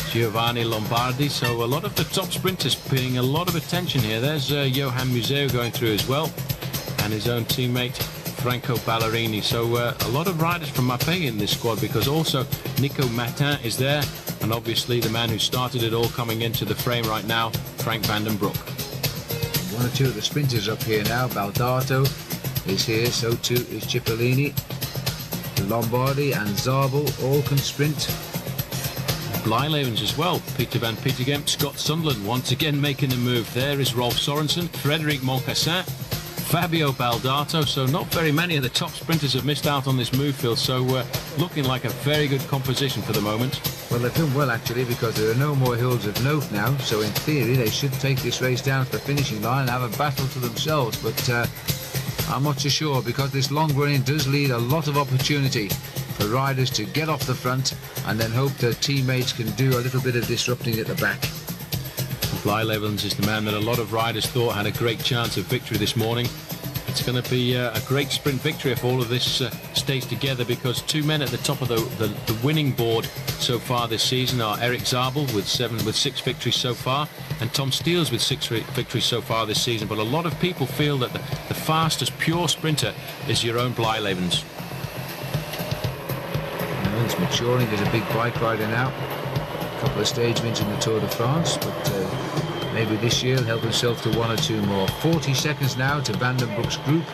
Giovanni Lombardi. So a lot of the top sprinters paying a lot of attention here. There's Johan Museo going through as well, and his own teammate Franco Ballerini. So a lot of riders from Mapei in this squad, because also Nico Matin is there, and and obviously the man who started it all coming into the frame right now, Frank van den Broek. One or two of the sprinters up here now. Baldato is here, so too is Cipollini. Lombardi and Zabel all can sprint. Blijlevens as well. Peter van Petergem, Scott Sunderland once again making a move. There is Rolf Sorensen, Frederic Moncassin, Fabio Baldato. So not very many of the top sprinters have missed out on this move, Phil. So looking like a very good composition for the moment. Well, they've done well actually, because there are no more hills of note now. So in theory they should take this race down to the finishing line and have a battle to themselves. But I'm not so sure, because this long running does lead a lot of opportunity for riders to get off the front and then hope their teammates can do a little bit of disrupting at the back. Blijlevens is the man that a lot of riders thought had a great chance of victory this morning. It's going to be a great sprint victory if all of this stays together, because two men at the top of the winning board so far this season are Eric Zabel with 6 victories so far, and Tom Steels with 6 victories so far this season. But a lot of people feel that the fastest pure sprinter is your own Blijlevens. He's maturing as a big bike rider now. A couple of stage wins in the Tour de France, but maybe this year he'll help himself to 1 or 2 more. 40 seconds now to Van den Broek's group.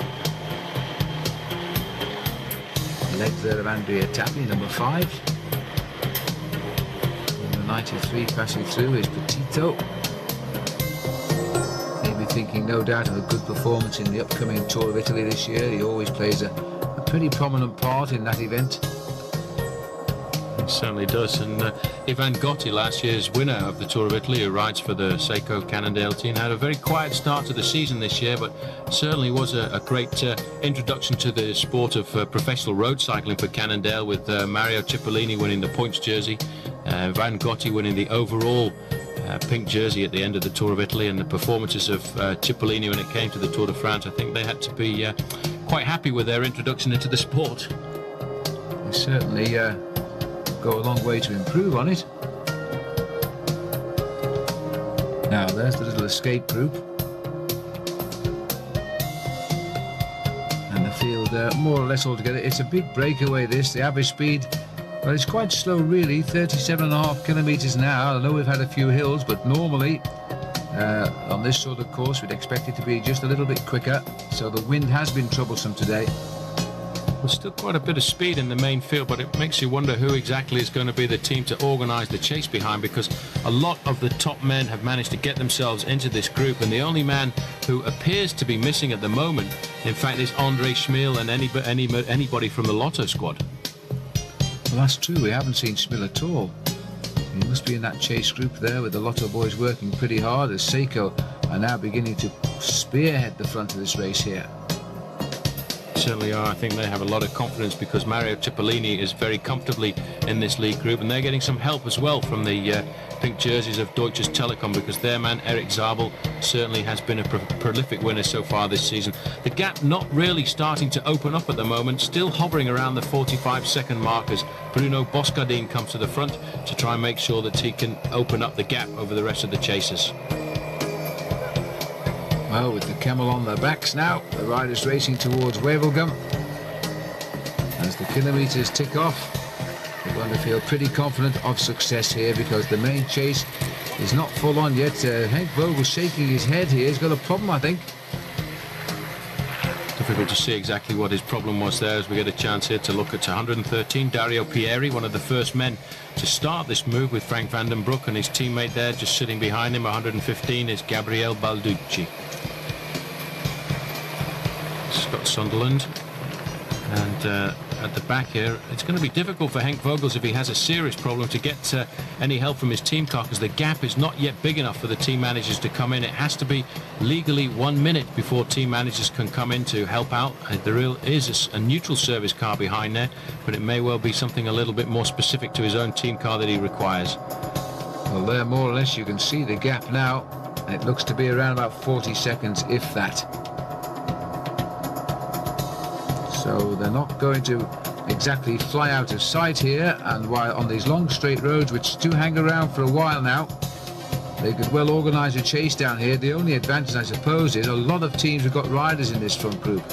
The legs there of Andrea Tappi, number 5. Number 93 passing through is Petito. Maybe thinking no doubt of a good performance in the upcoming Tour of Italy this year. He always plays a pretty prominent part in that event. It certainly does. And Ivan Gotti, last year's winner of the Tour of Italy, who rides for the Seiko Cannondale team, had a very quiet start to the season this year, but certainly was a great introduction to the sport of professional road cycling for Cannondale, with Mario Cipollini winning the points jersey, Van Gotti winning the overall pink jersey at the end of the Tour of Italy. And the performances of Cipollini when it came to the Tour de France, I think they had to be quite happy with their introduction into the sport. They certainly go a long way to improve on it. Now there's the little escape group, and the field more or less all together. It's a big breakaway this. The average speed, well, it's quite slow really, 37.5 kilometers an hour. I know we've had a few hills, but normally on this sort of course we'd expect it to be just a little bit quicker, so the wind has been troublesome today. There's still quite a bit of speed in the main field, but it makes you wonder who exactly is going to be the team to organise the chase behind, because a lot of the top men have managed to get themselves into this group, and the only man who appears to be missing at the moment, in fact, is Andre Schmil and anybody from the Lotto squad. Well, that's true. We haven't seen Schmil at all. He must be in that chase group there with the Lotto boys working pretty hard, as Seiko are now beginning to spearhead the front of this race here. Certainly are. I think they have a lot of confidence, because Mario Cipollini is very comfortably in this lead group, and they're getting some help as well from the pink jerseys of Deutsches Telekom, because their man Eric Zabel certainly has been a prolific winner so far this season. The gap not really starting to open up at the moment, still hovering around the 45-second mark as Bruno Boscardin comes to the front to try and make sure that he can open up the gap over the rest of the chasers. Well, with the camel on their backs now, the riders racing towards Wevelgem. As the kilometres tick off, they're going to feel pretty confident of success here, because the main chase is not full on yet. Henk Vogel's shaking his head here. He's got a problem, I think. Difficult to see exactly what his problem was there, as we get a chance here to look at 113. Dario Pieri, one of the first men to start this move with Frank van den Broek, and his teammate there just sitting behind him, 115, is Gabriele Balducci. Scott Sunderland, and at the back here, it's going to be difficult for Henk Vogels, if he has a serious problem, to get any help from his team car, because the gap is not yet big enough for the team managers to come in. It has to be legally 1 minute before team managers can come in to help out. There is a neutral service car behind there, but it may well be something a little bit more specific to his own team car that he requires. Well, there more or less you can see the gap now. It looks to be around about 40 seconds, if that. So they're not going to exactly fly out of sight here, and while on these long straight roads, which do hang around for a while now, they could well organise a chase down here. The only advantage, I suppose, is a lot of teams have got riders in this front group.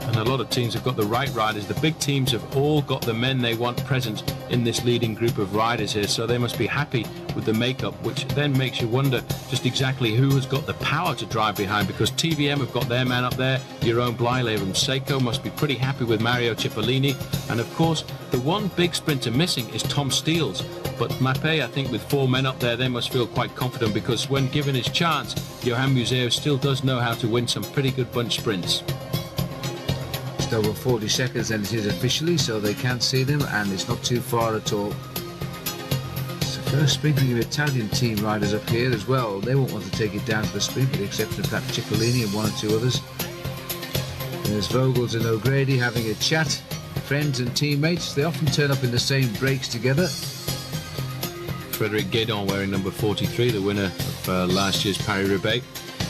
A and a lot of teams have got the right riders. The big teams have all got the men they want present in this leading group of riders here, so they must be happy with the makeup, which then makes you wonder just exactly who has got the power to drive behind, because TVM have got their man up there, Jeroen Blijleven. Seiko must be pretty happy with Mario Cipollini, and of course the one big sprinter missing is Tom Steels. But Mapei, I think, with 4 men up there, they must feel quite confident, because when given his chance, Johan Museeuw still does know how to win some pretty good bunch sprints. Just over 40 seconds and it is officially, so they can't see them, and it's not too far at all. It's the first sprinkling of Italian team riders up here as well. They won't want to take it down to the sprint, with the exception of perhaps Cipollini and 1 or 2 others. There's Vogels and O'Grady having a chat. Friends and teammates, they often turn up in the same breaks together. Frederick Guédon wearing number 43, the winner of last year's Paris-Roubaix.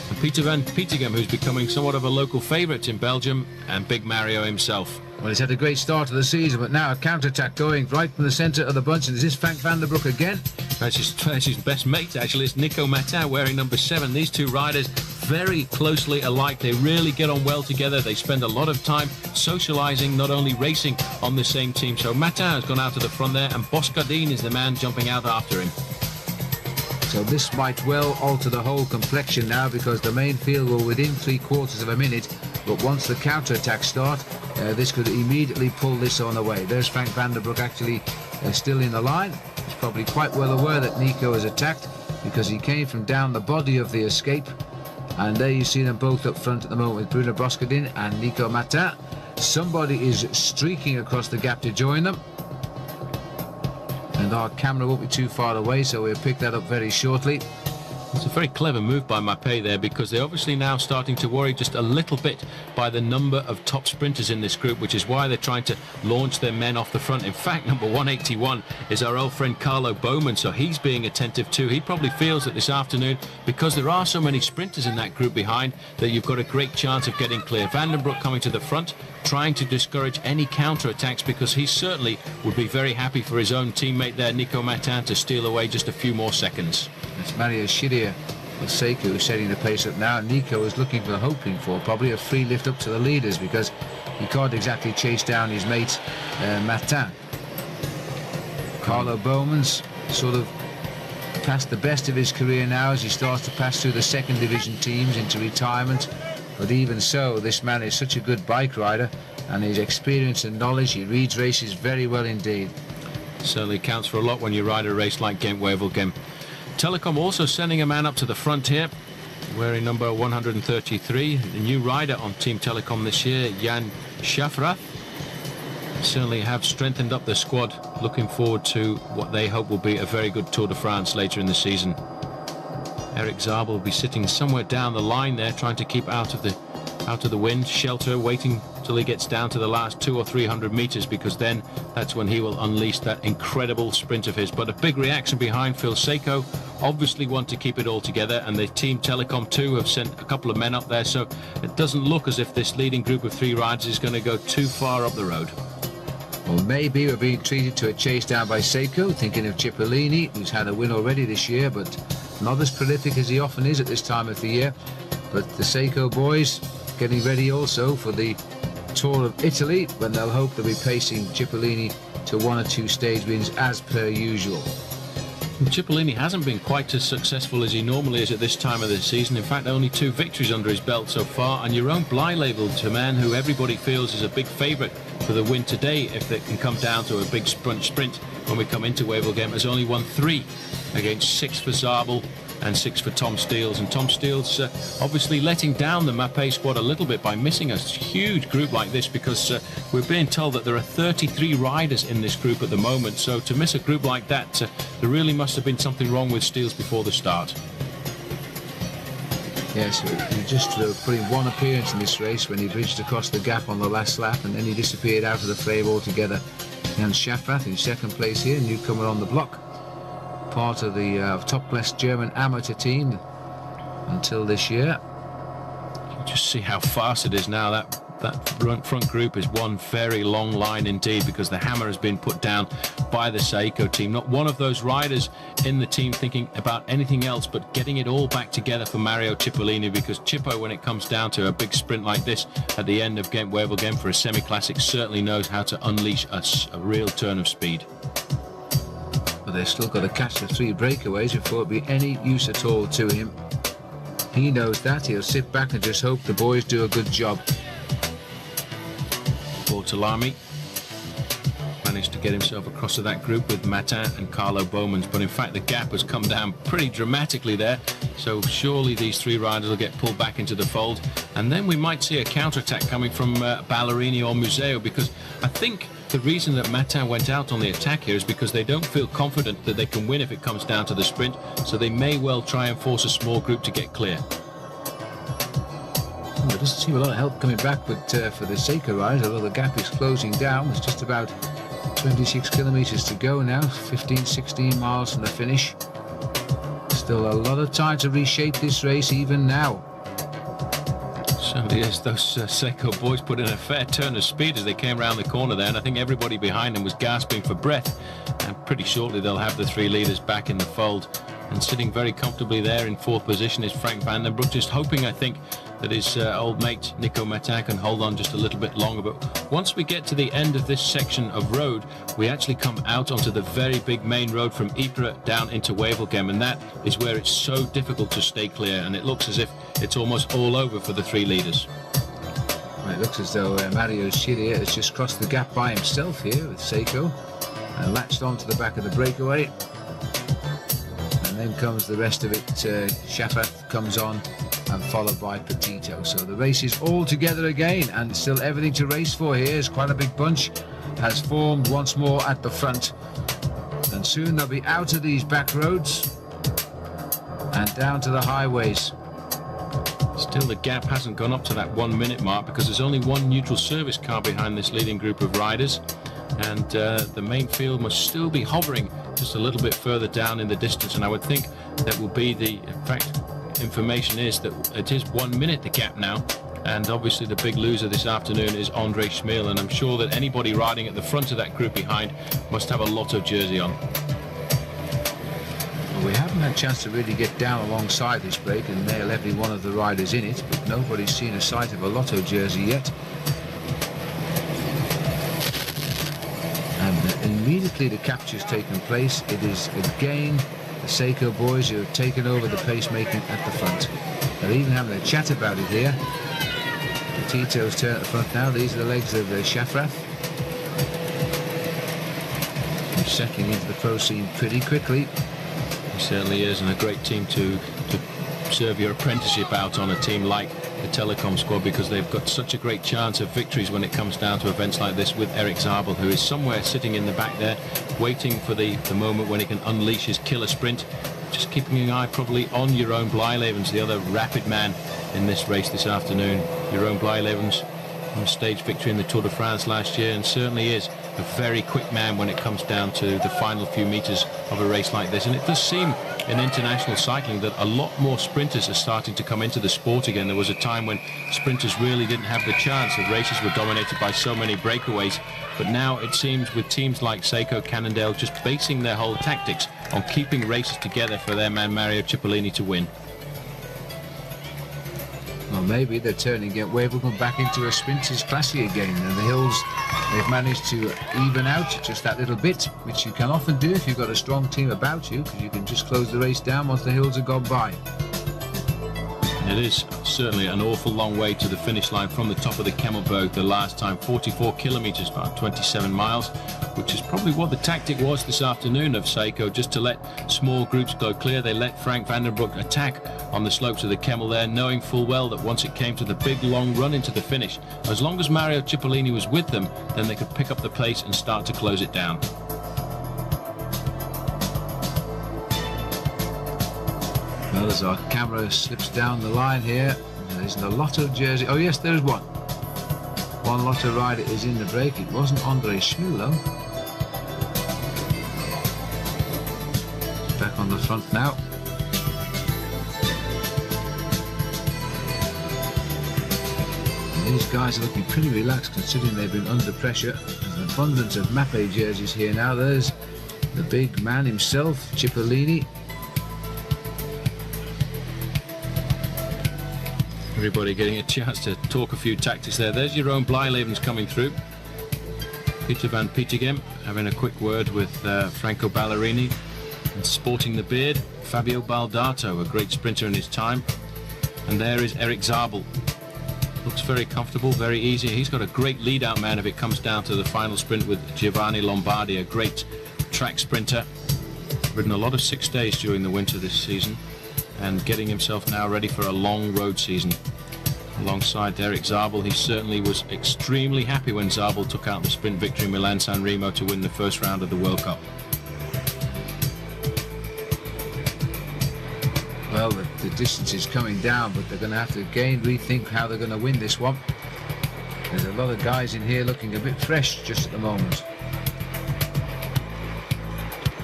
And Peter van Petegem, who's becoming somewhat of a local favourite in Belgium, and Big Mario himself. Well, he's had a great start to the season, but now a counter-attack going right from the centre of the bunch, and this is Frank van der Broek again. That's his best mate, actually. It's Nico Matin wearing number 7. These two riders very closely alike. They really get on well together. They spend a lot of time socialising, not only racing on the same team. So Matin has gone out to the front there, and Boscardin is the man jumping out after him. So this might well alter the whole complexion now, because the main field were within 3/4 of a minute, but once the counter-attack start, this could immediately pull this on away. There's Frank van der Broek actually still in the line. He's probably quite well aware that Nico is attacked, because he came from down the body of the escape. And there you see them both up front at the moment with Bruno Boscardin and Nico Matin. Somebody is streaking across the gap to join them. And our camera won't be too far away, so we'll pick that up very shortly. It's a very clever move by Mapei there, because they're obviously now starting to worry just a little bit by the number of top sprinters in this group, which is why they're trying to launch their men off the front. In fact, number 181 is our old friend Carlo Bowman, so he's being attentive too. He probably feels that this afternoon, because there are so many sprinters in that group behind, that you've got a great chance of getting clear. Van den Broek coming to the front, trying to discourage any counter-attacks, because he certainly would be very happy for his own teammate there, Nico Matin, to steal away just a few more seconds. It's Mario Schiria with Seiko who's setting the pace up now. Nico is hoping for probably a free lift up to the leaders, because he can't exactly chase down his mate Matin. Carlo Bowman's sort of past the best of his career now as he starts to pass through the second division teams into retirement. But even so, this man is such a good bike rider, and his experience and knowledge, he reads races very well indeed. Certainly counts for a lot when you ride a race like Gent-Wevelgem. Telecom also sending a man up to the front here, wearing number 133, the new rider on Team Telecom this year, Jan Schafrath. Certainly have strengthened up the squad, looking forward to what they hope will be a very good Tour de France later in the season. Eric Zabel will be sitting somewhere down the line there, trying to keep out of the wind, shelter, waiting till he gets down to the last 200 or 300 meters, because then that's when he will unleash that incredible sprint of his. But a big reaction behind. Phil Seiko obviously want to keep it all together, and the Team Telecom too have sent a couple of men up there, so it doesn't look as if this leading group of 3 riders is going to go too far up the road. Well, maybe we're being treated to a chase down by Seiko, thinking of Cipollini, who's had a win already this year, but not as prolific as he often is at this time of the year. But the Seiko boys getting ready also for the Tour of Italy, when they'll hope they'll be pacing Cipollini to 1 or 2 stage wins as per usual. Cipollini hasn't been quite as successful as he normally is at this time of the season. In fact, only 2 victories under his belt so far, and Jeroen Blijleven, a man who everybody feels is a big favourite for the win today, if it can come down to a big sprint when we come into Wevelgem, has only won 3 against 6 for Zabel and 6 for Tom Steels. And Tom Steels obviously letting down the Mapei squad a little bit by missing a huge group like this, because we're being told that there are 33 riders in this group at the moment. So to miss a group like that, there really must have been something wrong with Steels before the start. Yes, he just put in 1 appearance in this race when he bridged across the gap on the last lap, and then he disappeared out of the frame altogether. Jan Schafrath in second place here, newcomer on the block, part of the top-class German amateur team until this year. Just see how fast it is now. That front group is one very long line indeed, because the hammer has been put down by the Seiko team. Not one of those riders in the team thinking about anything else but getting it all back together for Mario Cipollini, because Cippo, when it comes down to a big sprint like this at the end of Ghent-Wevelgem for a semi-classic, certainly knows how to unleash a real turn of speed. But they've still got to catch the 3 breakaways before it be any use at all to him. He knows that. He'll sit back and just hope the boys do a good job. Bortolami managed to get himself across to that group with Matin and Carlo Bowmans, but in fact the gap has come down pretty dramatically there, so surely these 3 riders will get pulled back into the fold, and then we might see a counter-attack coming from Ballerini or Museo, because I think the reason that Matin went out on the attack here is because they don't feel confident that they can win if it comes down to the sprint, so they may well try and force a small group to get clear. There doesn't seem a lot of help coming back, but for the Seiko riders, although the gap is closing down, it's just about 26 kilometers to go now, 15-16 miles from the finish. Still a lot of time to reshape this race even now. Certainly is. Those Seiko boys put in a fair turn of speed as they came around the corner there, and I think everybody behind them was gasping for breath, and pretty shortly they'll have the 3 leaders back in the fold. And sitting very comfortably there in 4th position is Frank van den Broek, just hoping, I think, that his old mate Nico Matin can hold on just a little bit longer. But once we get to the end of this section of road, we actually come out onto the very big main road from Ypres down into Wevelgem, and that is where it's so difficult to stay clear, and it looks as if it's almost all over for the 3 leaders. Well, it looks as though Mario Scirea has just crossed the gap by himself here with Seiko and latched onto the back of the breakaway. And then comes the rest of it. Schafrath comes on, and followed by Petito. So the race is all together again, and still everything to race for here. Is quite a big bunch has formed once more at the front, and soon they'll be out of these back roads and down to the highways. Still, the gap hasn't gone up to that 1 minute mark, because there's only one neutral service car behind this leading group of riders, and the main field must still be hovering just a little bit further down in the distance, and I would think that will be the, in fact, information is that it is 1 minute the gap now, and obviously the big loser this afternoon is Andre Schmil, and I'm sure that anybody riding at the front of that group behind must have a Lotto jersey on. Well, we haven't had a chance to really get down alongside this break and nail every one of the riders in it, but nobody's seen a sight of a Lotto jersey yet. And immediately the capture's taken place, it is again the Seiko boys who have taken over the pacemaking at the front. They're even having a chat about it here. Tito's turn at the front now. These are the legs of Schafrath. He's settling into the pro scene pretty quickly. He certainly is, and a great team to serve your apprenticeship out on, a team like the Telecom squad, because they've got such a great chance of victories when it comes down to events like this, with Eric Zabel, who is somewhere sitting in the back there waiting for the moment when he can unleash his killer sprint. Just keeping an eye probably on Jeroen Blijlevens, the other rapid man in this race this afternoon. Jeroen Blijlevens on stage victory in the Tour de France last year, and certainly is a very quick man when it comes down to the final few meters of a race like this. And it does seem in international cycling that a lot more sprinters are starting to come into the sport again. There was a time when sprinters really didn't have the chance. The races were dominated by so many breakaways, but now it seems with teams like Seiko, Cannondale just basing their whole tactics on keeping races together for their man Mario Cipollini to win. Well, maybe they're turning Ghent-Wevelgem back into a sprinters classy again, and the hills, they've managed to even out just that little bit, which you can often do if you've got a strong team about you, because you can just close the race down once the hills have gone by. It is certainly an awful long way to the finish line from the top of the Kemmelberg the last time, 44 kilometers, about 27 miles, which is probably what the tactic was this afternoon of Seiko, just to let small groups go clear. They let Frank van den Broek attack on the slopes of the Kemmel there, knowing full well that once it came to the big long run into the finish, as long as Mario Cipollini was with them, then they could pick up the pace and start to close it down. Well, as our camera slips down the line here, there isn't a Lotto jersey. Oh yes, there's one. One Lotto rider is in the break. It wasn't Andre Schmil though. Back on the front now. These guys are looking pretty relaxed considering they've been under pressure. There's an abundance of Mapei jerseys here now. There's the big man himself, Cipollini. Everybody getting a chance to talk a few tactics there. There's your own Blijlevens coming through. Peter van Pietegem having a quick word with Franco Ballerini. And sporting the beard, Fabio Baldato, a great sprinter in his time. And there is Erik Zabel. Looks very comfortable, very easy. He's got a great lead-out man if it comes down to the final sprint with Giovanni Lombardi, a great track sprinter. Ridden a lot of 6 days during the winter this season and getting himself now ready for a long road season. Alongside Erik Zabel, he certainly was extremely happy when Zabel took out the sprint victory in Milan-San Remo to win the first round of the World Cup. Well, the distance is coming down, but they're going to have to again rethink how they're going to win this one. There's a lot of guys in here looking a bit fresh just at the moment.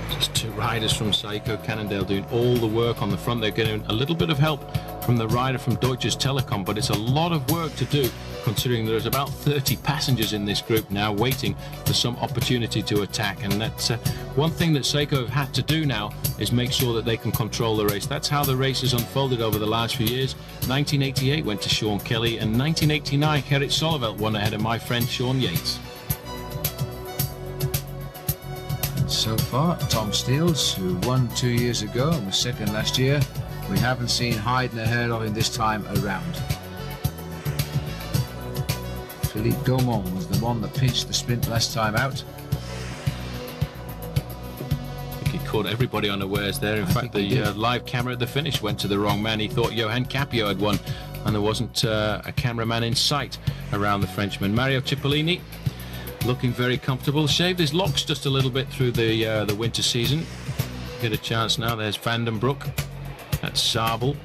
Just two riders from Saeco Cannondale doing all the work on the front. They're getting a little bit of help from the rider from Deutsche Telekom, but it's a lot of work to do considering there's about 30 passengers in this group now waiting for some opportunity to attack. And that's one thing that Saeco have had to do now is make sure that they can control the race. That's how the race has unfolded over the last few years. 1988 went to Sean Kelly, and 1989 Gerrit Solleveld won ahead of my friend Sean Yates. So far, Tom Steels, who won 2 years ago and was second last year, we haven't seen hide nor hair of him this time around. Philippe Gaumont was the one that pinched the sprint last time out. I think he caught everybody unawares there. In fact, the live camera at the finish went to the wrong man. He thought Johan Capio had won, and there wasn't a cameraman in sight around the Frenchman. Mario Cipollini looking very comfortable. Shaved his locks just a little bit through the winter season. Get a chance now. There's Van den Broek. That's Zabel.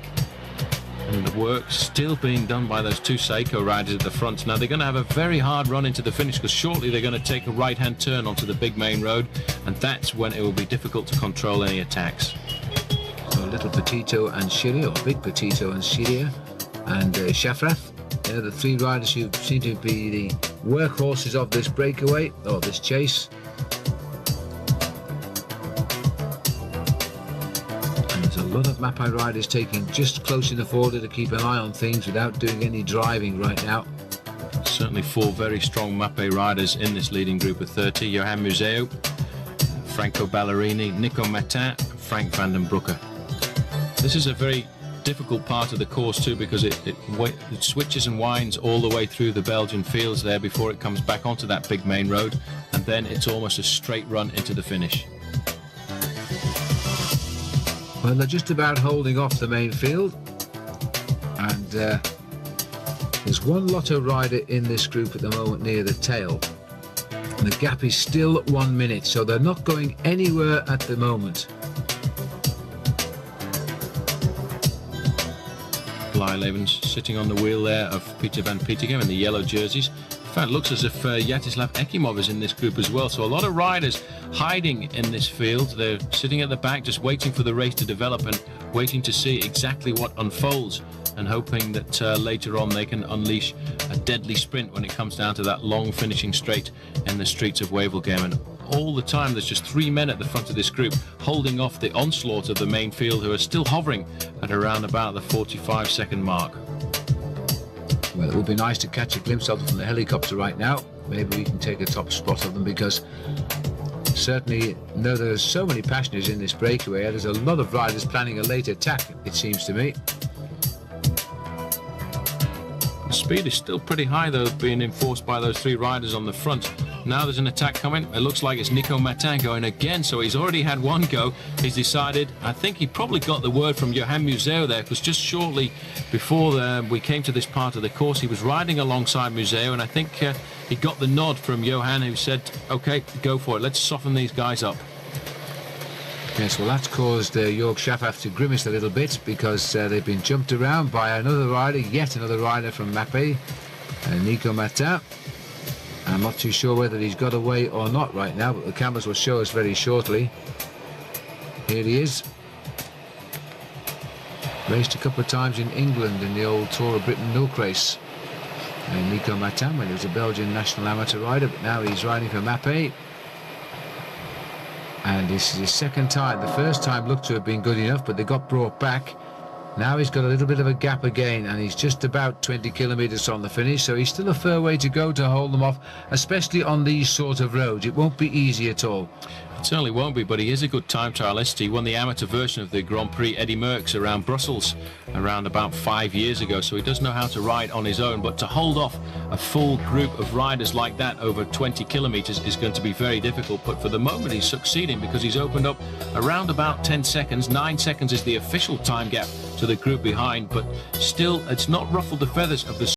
And the work still being done by those two Saeco riders at the front. Now they're going to have a very hard run into the finish because shortly they're going to take a right-hand turn onto the big main road, and that's when it will be difficult to control any attacks. So little Petito and Schiria, or big Petito and Schiria, and Shafrath. They're the three riders who seem to be the workhorses of this breakaway, or this chase. A lot of Mapei riders taking just close enough order to keep an eye on things without doing any driving right now. Certainly four very strong Mapei riders in this leading group of 30. Johan Museo, Franco Ballerini, Nico Matin, Frank van den Broeke. This is a very difficult part of the course too, because it switches and winds all the way through the Belgian fields there before it comes back onto that big main road, and then it's almost a straight run into the finish. Well, they're just about holding off the main field, and there's one Lotto rider in this group at the moment near the tail. And the gap is still 1 minute, so they're not going anywhere at the moment. Blijlevens sitting on the wheel there of Peter van Pietegem in the yellow jerseys. In fact, it looks as if Jatislav Ekimov is in this group as well. So a lot of riders hiding in this field. They're sitting at the back just waiting for the race to develop and waiting to see exactly what unfolds, and hoping that later on they can unleash a deadly sprint when it comes down to that long finishing straight in the streets of Wevelgem. And all the time there's just 3 men at the front of this group holding off the onslaught of the main field, who are still hovering at around about the 45-second mark. Well, it would be nice to catch a glimpse of them from the helicopter right now. Maybe we can take a top spot of them, because certainly, though there's so many passengers in this breakaway, there's a lot of riders planning a late attack, it seems to me. The speed is still pretty high, though, being enforced by those three riders on the front. Now there's an attack coming. It looks like it's Nico Matin going again, so he's already had one go. He's decided, I think he probably got the word from Johan Museo there, because just shortly before we came to this part of the course, he was riding alongside Museo, and I think he got the nod from Johan, who said, OK, go for it, let's soften these guys up. Yes, well, that's caused Jörg Schaffer to grimace a little bit, because they've been jumped around by another rider, yet another rider from Mapei, Nico Matin. I'm not too sure whether he's got away or not right now, but the cameras will show us very shortly. Here he is. Raced a couple of times in England in the old Tour of Britain milk race. Nico Matin when he was a Belgian national amateur rider, but now he's riding for Mappé. And this is his second time. The first time looked to have been good enough, but they got brought back. Now he's got a little bit of a gap again, and he's just about 20 kilometres from the finish, so he's still a fair way to go to hold them off, especially on these sort of roads. It won't be easy at all. It certainly won't be, but he is a good time trialist. He won the amateur version of the Grand Prix Eddy Merckx around Brussels around about 5 years ago, so he does know how to ride on his own, but to hold off a full group of riders like that over 20 kilometres is going to be very difficult. But for the moment he's succeeding, because he's opened up around about 10 seconds. 9 seconds is the official time gap to the group behind, but still it's not ruffled the feathers of the